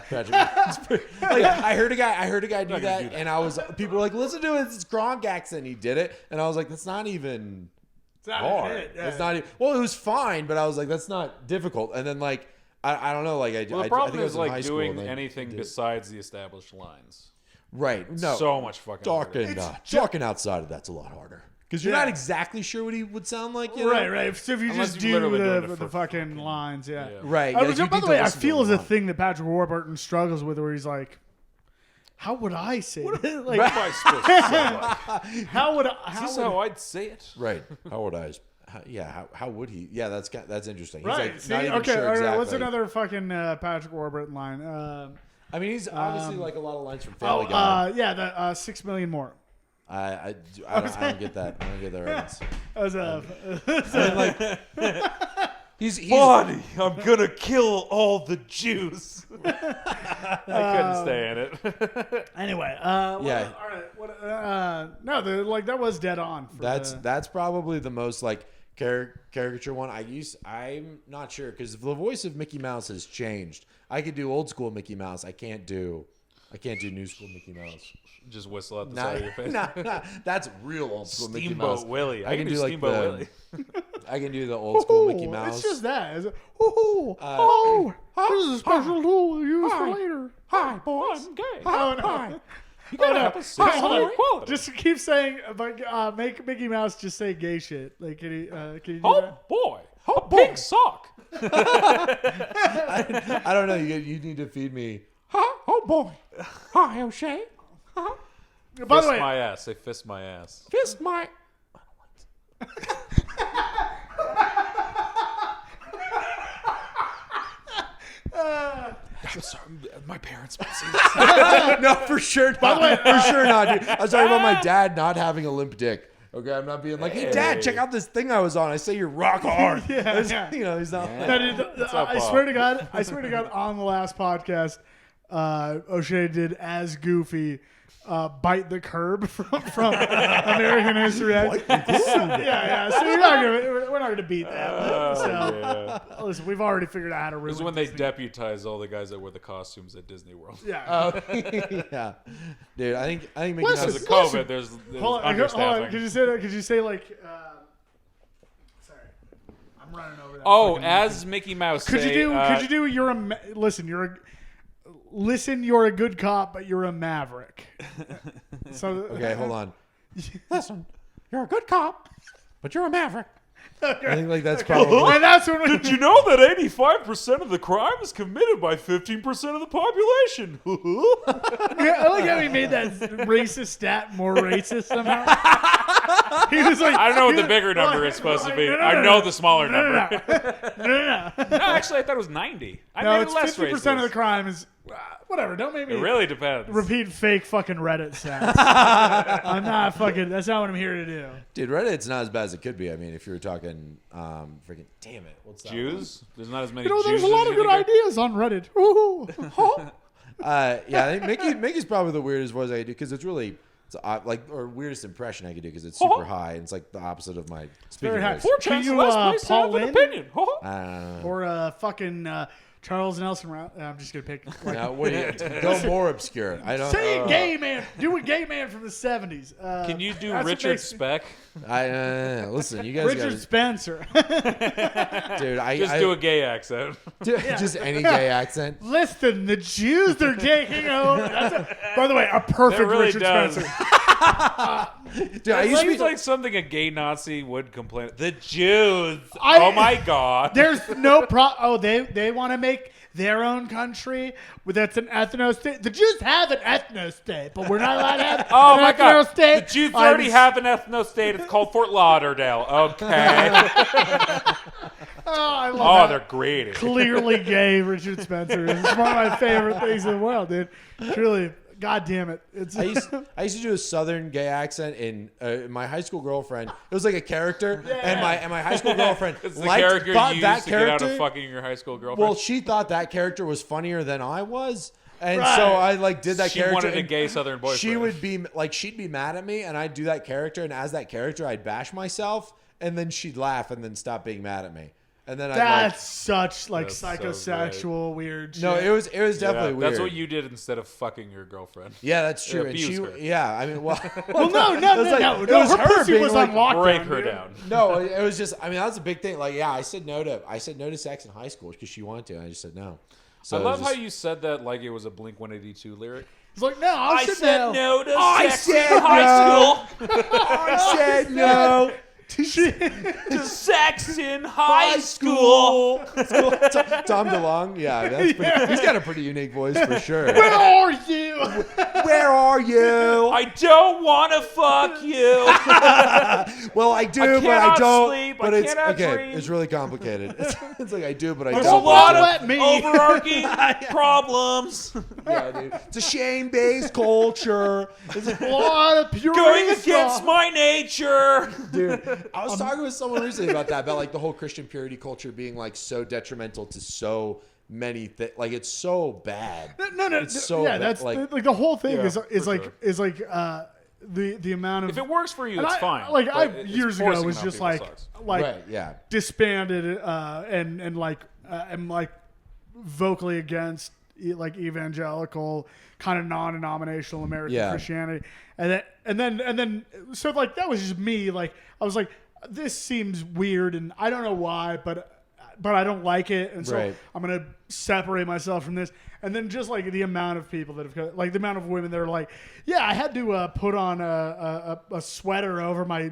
Patrick, it's pretty- like, I heard a guy do that, and I was people were like, listen to his Gronk accent. He did it, and I was like, that's not even It's not hard. it, yeah. It's not even. Well, it was fine, but I was like, that's not difficult. And then like I don't know, like Well, the I problem think I was is in high like school, doing and I anything did- besides the established lines. Right. No. So much fucking harder. Talking outside of that's a lot harder because you're Yeah. not exactly sure what he would sound like. You know? Right. So if you Unless just you do literally doing it the for fucking lines, yeah. Right. I yeah, was, you by need the to way, I listen to feel him is a a lot. thing that Patrick Warburton struggles with, where he's like, "How would I say it? Like, What am I supposed to say? Like? how would Is I? this how I'd say it? Right. How would I? How would he? Yeah, that's interesting. He's Right. like See, not even okay. sure All right. exactly. What's another fucking Patrick Warburton line? I mean, he's obviously like a lot of lines from Family Oh, Guy. yeah, the 6 million more. I don't get that. I don't get that reference. That was He's Buddy, I'm gonna kill all the Jews. I couldn't stay in it. anyway. Yeah. All right. No, that was dead on. For that's probably the most like caricature one. I'm not sure because the voice of Mickey Mouse has changed. I could do old school Mickey Mouse. I can't do new school Mickey Mouse. Just whistle at the side of your face. Nah, that's real old school Mickey Mouse. Steamboat Willie. I can do like Steamboat the- Willie. I can do the old school Mickey Mouse. It's just that. It's, this is a special tool we'll use for later. Hi, boys. I'm gay. Oh, no. You gotta have a sense Hold of on. equality. Just keep saying, make Mickey Mouse just say gay shit. Like, can you do Oh that? boy. A pink sock. I don't know. You need to feed me. Oh boy. Hi, O'Shea. By the Fist way, my ass. Say fist my ass. Fist my. I'm sorry. My parents might see this. No, for sure not. For sure not, dude. I'm talking about my dad not having a limp dick. Okay, I'm not being like, hey, Dad, check out this thing I was on. I say you're rock hard. Yeah. You know, he's not. Like, that is, up, I swear to God, on the last podcast, O'Shea did as Goofy. Bite the curb from American History X. Yeah. So we're not gonna beat that. So listen, we've already figured out how to This ruin is when they Disney. deputize all the guys that wear the costumes at Disney World. Yeah. yeah, dude. I think Mickey Listen, Mouse. Because of COVID, there's hold on. understaffing. Could you say like? Sorry, I'm running over that. Oh, fucking- as Mickey Mouse Could say, you do? You're a listen. You're a good cop, but you're a maverick. So Okay, hold on. Listen, you're a good cop, but you're a maverick. I think like that's probably. and that's when we, Did you know that 85% of the crime is committed by 15% of the population? I like how he made that racist stat more racist somehow. He was like, I don't know what the bigger number is supposed to be. I know the smaller number. No. No, actually, I thought it was 90. I No, made it's it less 50% of the racist. crime is whatever. Don't make me It really depends. repeat fake fucking Reddit stats. I'm not fucking. That's not what I'm here to do. Dude, Reddit's not as bad as it could be. I mean, if you were talking, freaking, damn it, what's that? Jews? There's not as many You know, Jews there's a lot as of you good think ideas on Reddit. Ooh. Yeah, I think Mickey's probably the weirdest voice I could do because it's really, or weirdest impression I could do because it's super high and it's like the opposite of my speaking Very high. voice. 4 Can chance you, less place to have Paul an Lynn? opinion. Or fucking Charles Nelson. I'm just gonna pick. Like, Now, what do you go more obscure? I don't. say a gay man. Do a gay man from the 70s. Can you do that's what Richard makes me- Speck? Listen, you guys Richard gotta, Spencer. dude. Just do a gay accent. just any gay accent. Listen, the Jews, they're taking over. By the way, a perfect It really Richard does. Spencer. Dude, I It used to seems be like something a gay Nazi would complain. The Jews. I- Oh my God. There's no they want to make their own country that's an ethno state. The Jews have an ethno state, but we're not allowed to have Oh an my ethno God. state. The Jews already have an ethno state. It's called Fort Lauderdale. Okay. Oh, I love Oh, that. they're great. Clearly gay Richard Spencer. It's one of my favorite things in the world, dude. Truly, God damn it. It's I used to do a southern gay accent in my high school girlfriend. It was like a character, and my high school girlfriend It's the liked, character thought you that used to get out character. of fucking your high school girlfriend. Well, she thought that character was funnier than I was, and Right. so I did that she character. wanted a and gay southern boyfriend. She would be like, she'd be mad at me, and I'd do that character, and as that character, I'd bash myself, and then she'd laugh, and then stop being mad at me, and then that's such like That's so psychosexual weird shit. no, it was definitely weird. That's what you did instead of fucking your girlfriend. Yeah, that's true. And abused she, her. yeah, I mean, well, Well, no, it was her her pussy being was like, on lockdown. Break her dude. down. no, it was just. I mean, that was a big thing. Like, yeah, I said no to sex in high school because she wanted to. And I just said no. So I it love was how just- you said that like it was a Blink 182 lyric. It's like, no, I said no to I sex said in high no. school. I said no. To sex in high school. Tom DeLonge, yeah, that's pretty, he's got a pretty unique voice for sure. Where are you? Where are you? I don't want to fuck you. Well, I do, I but I cannot don't. sleep, I But it's cannot okay. dream. It's really complicated. It's like I do, but I There's a don't. lot Let of me. overarching problems. Yeah, dude. It's a shame-based culture. A lot of purity Going against stuff. my nature. Dude, I was talking with someone recently about that, about like the whole Christian purity culture being like so detrimental to so many things. Like it's so bad. No, It's so yeah, bad, that's like- like the whole thing Yeah, is for like sure. the amount of If it works for you, and it's I- fine. Like but I it's years ago forcing was it on just people like sucks. Right, yeah. disbanded and like am like vocally against like evangelical kind of non-denominational American Yeah. Christianity, and then so like that was just me. Like I was like, this seems weird, and I don't know why, but I don't like it, and so Right. I'm gonna separate myself from this. And then just like the amount of people that have, like the amount of women that are like, yeah, I had to put on a sweater over my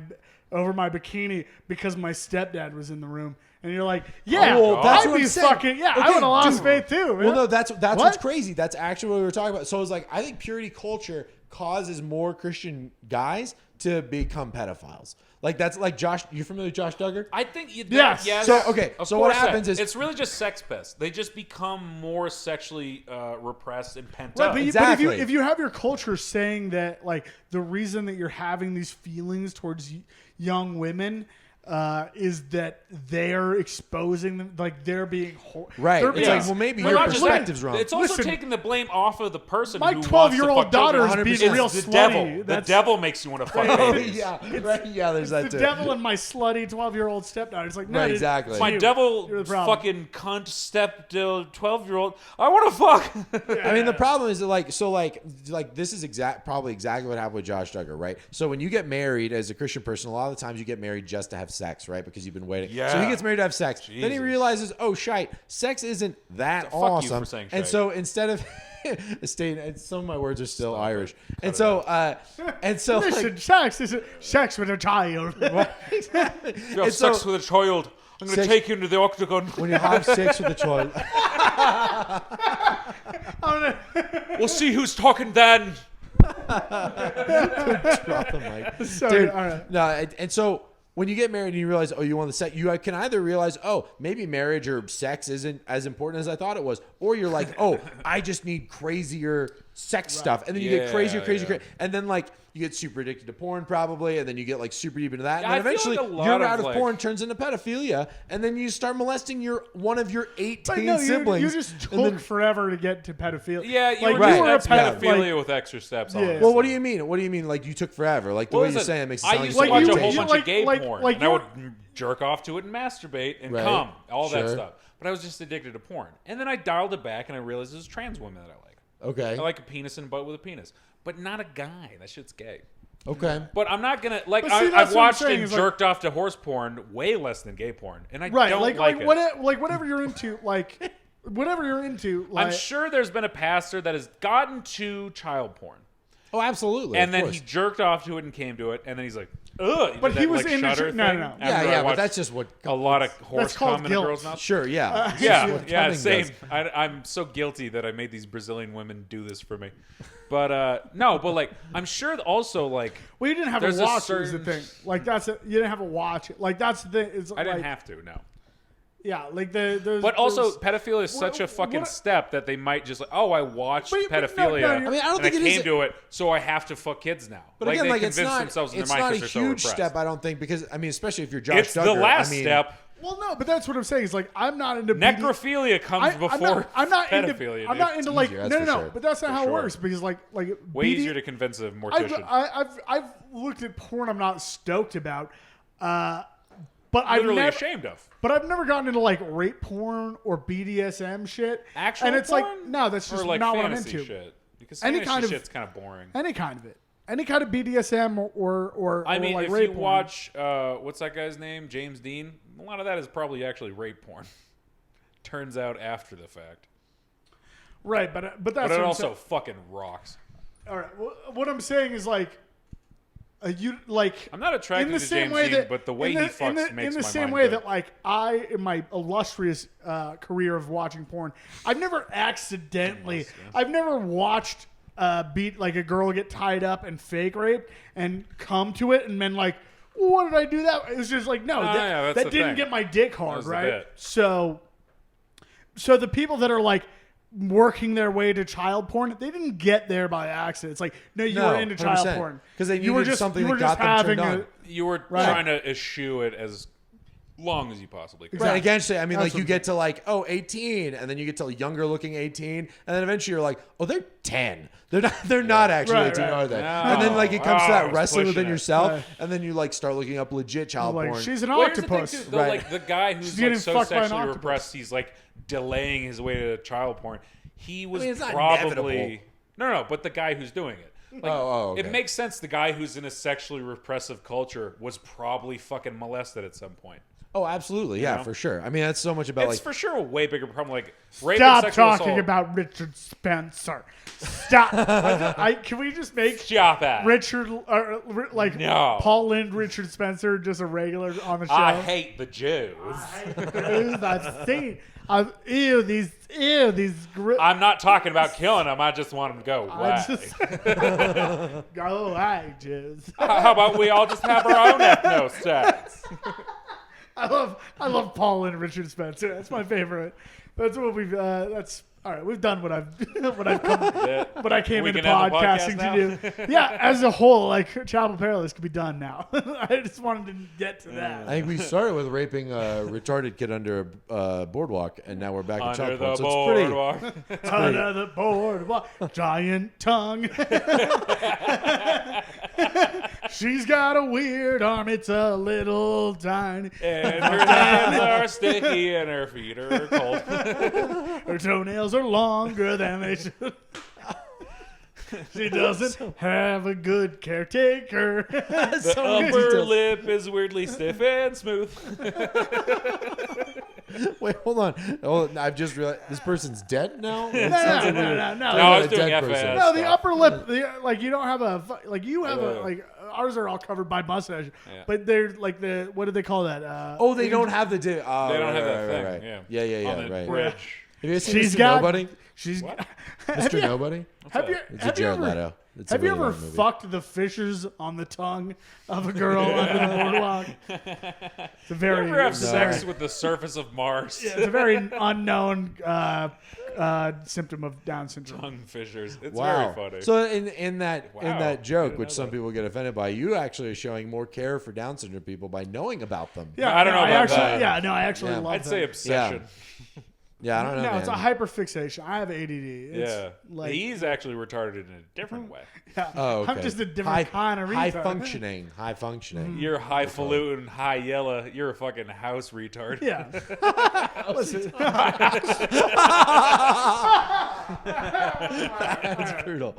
bikini because my stepdad was in the room. And you're like, yeah, Oh, well, that's I'd what be I'm saying. fucking, yeah, I Okay, would have lost dude. faith too. Man. Well, no, that's What? what's crazy. That's actually what we were talking about. So it's like I think purity culture causes more Christian guys to become pedophiles. Like that's like Josh. You familiar with Josh Duggar? I think Yes. yes. So, okay, of so what course happens is- it's really just sex pests. They just become more sexually repressed and pent Right, up. but, Exactly. but if you have your culture saying that like the reason that you're having these feelings towards young women is that they're exposing them, like they're being Right. They're It's being, like, well, maybe But your not just that, perspective's wrong. It's also Listen, taking the blame off of the person. my who 12-year-old wants to fuck daughter is children. being real It's the slutty. devil. The That's- devil makes you want to fuck Oh, babies. yeah, right. Yeah, there's that the too. devil and my slutty 12-year-old stepdaughter. It's like, no, Right, dude, exactly. it's My you. devil You're the problem. fucking cunt step 12-year-old. I want to fuck. I mean, the problem is that like this is probably exactly what happened with Josh Duggar, right? So when you get married as a Christian person, a lot of the times you get married just to have sex, right? Because you've been waiting. Yeah. So he gets married to have sex. Then he Jesus. realizes, oh shite, sex isn't that Fuck you awesome. for saying And shite. so instead of some of my words are still Irish, and so like, Listen, sex is sex with a child. You have And so- sex with a child. I'm going to Sex- take you into the octagon. when you have sex with a child, We'll see who's talking then. drop the mic. So, Dude, all right. no, and so when you get married and you realize, oh, you want the sex, you can either realize, oh, maybe marriage or sex isn't as important as I thought it was, or you're like, oh, I just need crazier sex stuff, and then you get crazier, and then like you get super addicted to porn probably, and then you get like super deep into that, and then eventually your route of porn turns into pedophilia, and then you start molesting one of your 18 siblings. You just took forever to get to pedophilia. Yeah, you like, were you were a pedophilia with extra steps. Yeah. Well, what do you mean? What do you mean? Like you took forever? Like the way you're saying it makes it sound I like used to you watch a did. whole bunch of gay porn, and I would you jerk off to it and masturbate and Right. cum, all that Sure. stuff. But I was just addicted to porn, and then I dialed it back, and I realized it was trans women that I like. Okay. I like a penis and a butt with a penis, but not a guy. That shit's gay. Okay. But I'm not gonna like. But see, I've that's what I'm watched saying, and is like- jerked off to horse porn way less than gay porn, and I right, don't like it. whatever you're into, like whatever you're into. Like, I'm sure there's been a pastor that has gotten to child porn, Oh, absolutely. and of then course. he jerked off to it and came to it, and then he's like, ugh. But did he that, was like, into Shudder no, thing no. Yeah, after I yeah, but watched that's just what. a lot of horse called cum in a guilt. girl's mouth. Sure, yeah. It's just Yeah, what yeah, coming same. does. I'm so guilty that I made these Brazilian women do this for me. But no, but like I'm sure also like well, you didn't have there's a a watch. Is the certain- thing. Like that's it. You didn't have a watch. Like that's the thing. It's I didn't like, have to, no. Yeah, like there's. But also, there's- pedophilia is such a fucking what- step that they might just like, oh, I watched But no, pedophilia, no, I mean, I don't and think I it came is- to it, so I have to fuck kids now. But again, they like it's convince not, themselves in it's their not mind a because they're so huge repressed. step. I don't think because I mean, especially if you're Josh It's Duggar, the last I mean, step. Well, no, but that's what I'm saying. Is like I'm not into Necrophilia comes before I'm not pedophilia. Into, I'm not into like easier, no, that's no, for no. sure. But that's not For how sure. it works because like way BD easier to convince a mortician. I've looked at porn I'm not stoked about, but Literally I've never. ashamed of. But I've never gotten into like rape porn or BDSM shit. Actual and it's porn? like no, that's just or like not what I'm fantasy into. shit. Because Any fantasy kind of- shit's kind of boring. Any kind of it. Any kind of BDSM or I mean, like if rape you porn. watch, what's that guy's name? James Dean? A lot of that is probably actually rape porn. Turns out after the fact. Right, but that's But what it I'm also saying. fucking rocks. All right, what I'm saying is like you like I'm not attracted in the to same James way Dean, that but the way he fucks makes my in the same mind way good. that like I in my illustrious career of watching porn, I've never accidentally I've never watched beat like a girl get tied up and fake raped and come to it and then like what did I do that? It was just like no, yeah, that's that the didn't thing. get my dick hard, was the right? bit. So the people that are like working their way to child porn, they didn't get there by accident. It's like no, you No, were into child 100%. porn 'Cause they you were needed just something you that were just got them turned having on. You were Right. trying to eschew it as long as you possibly could. Right. Right. Eventually, I mean, That's like you what- get to like 18, and then you get to younger looking 18, and then eventually you're like, oh, they're 10. They're not actually Right, 18, right. are they? No. And then like it comes to Oh, I that was wrestling pushing within it. yourself, Right. and then you like start looking up legit child like porn. she's an Well, here's the thing, octopus. too, though, Right. like the guy who's She's getting like so fucked by an sexually octopus. repressed, he's like delaying his way to child porn. He was mean, it's not probably inevitable. no, but the guy who's doing it. Like, okay. It makes sense. The guy who's in a sexually repressive culture was probably fucking molested at some point. Oh, absolutely, yeah, know? for sure. I mean, that's so much about It's like. for sure a way bigger problem. Like rape Stop and sexual talking assault. about Richard Spencer. Stop. Can we just make Stop that. Richard like No. Paul Lynde, Richard Spencer, just a regular on the show? I hate the Jews. Who's that scene? These. I'm not talking about killing them. I just want them to go away. I just go away, Jews. How about we all just have our own ethno-stats? I love Paul and Richard Spencer. That's my favorite. That's what we've. That's all right. We've done what I came We into can end the podcasting podcast to do. Yeah, as a whole, like Chapel Perilous could be done now. I just wanted to get to that. I think we started with raping a retarded kid under a boardwalk, and now we're back in Under child the porn. So it's pretty. boardwalk. Under the boardwalk, giant tongue. She's got a weird arm. It's a little tiny. And her hands are sticky and her feet are cold. Her toenails are longer than they should. She doesn't have a good caretaker. The upper lip is weirdly stiff and smooth. Wait, hold on. Oh, I've just realized this person's dead now. No, No, I was a doing dead FAS. person. No, the stuff. upper lip, like you don't have you have Yeah. like ours are all covered by mustache, Yeah. but they're like what do they call that? Oh, they don't have the. They don't have that thing. Right. Yeah. Yeah. On the Right. bridge. Have you seen She's Mr. got. Nobody? She's. Mr. Nobody? Have you? It's a Have you Jared ever? Leto. It's a Have you really ever long movie. fucked the fissures on the tongue of a girl under the boardwalk? It's a very. You ever have sex with the surface of Mars? It's a very unknown symptom of Down syndrome. Tongue fissures. It's Wow. very funny. So in that Wow. joke, I which didn't some know people get offended by, you actually are showing more care for Down syndrome people by knowing about them. Yeah, I don't know I about actually, that. Yeah, no, I actually Yeah. love I'd say them. obsession. Yeah, I don't know. No, man. it's a hyperfixation. I have ADD. It's Yeah. like, He's actually retarded in a different way. yeah, Oh, okay. I'm just a different kind of retard. high functioning. High functioning. You're highfalutin, high yella. You're a fucking house retard. Yeah. Listen, That's brutal.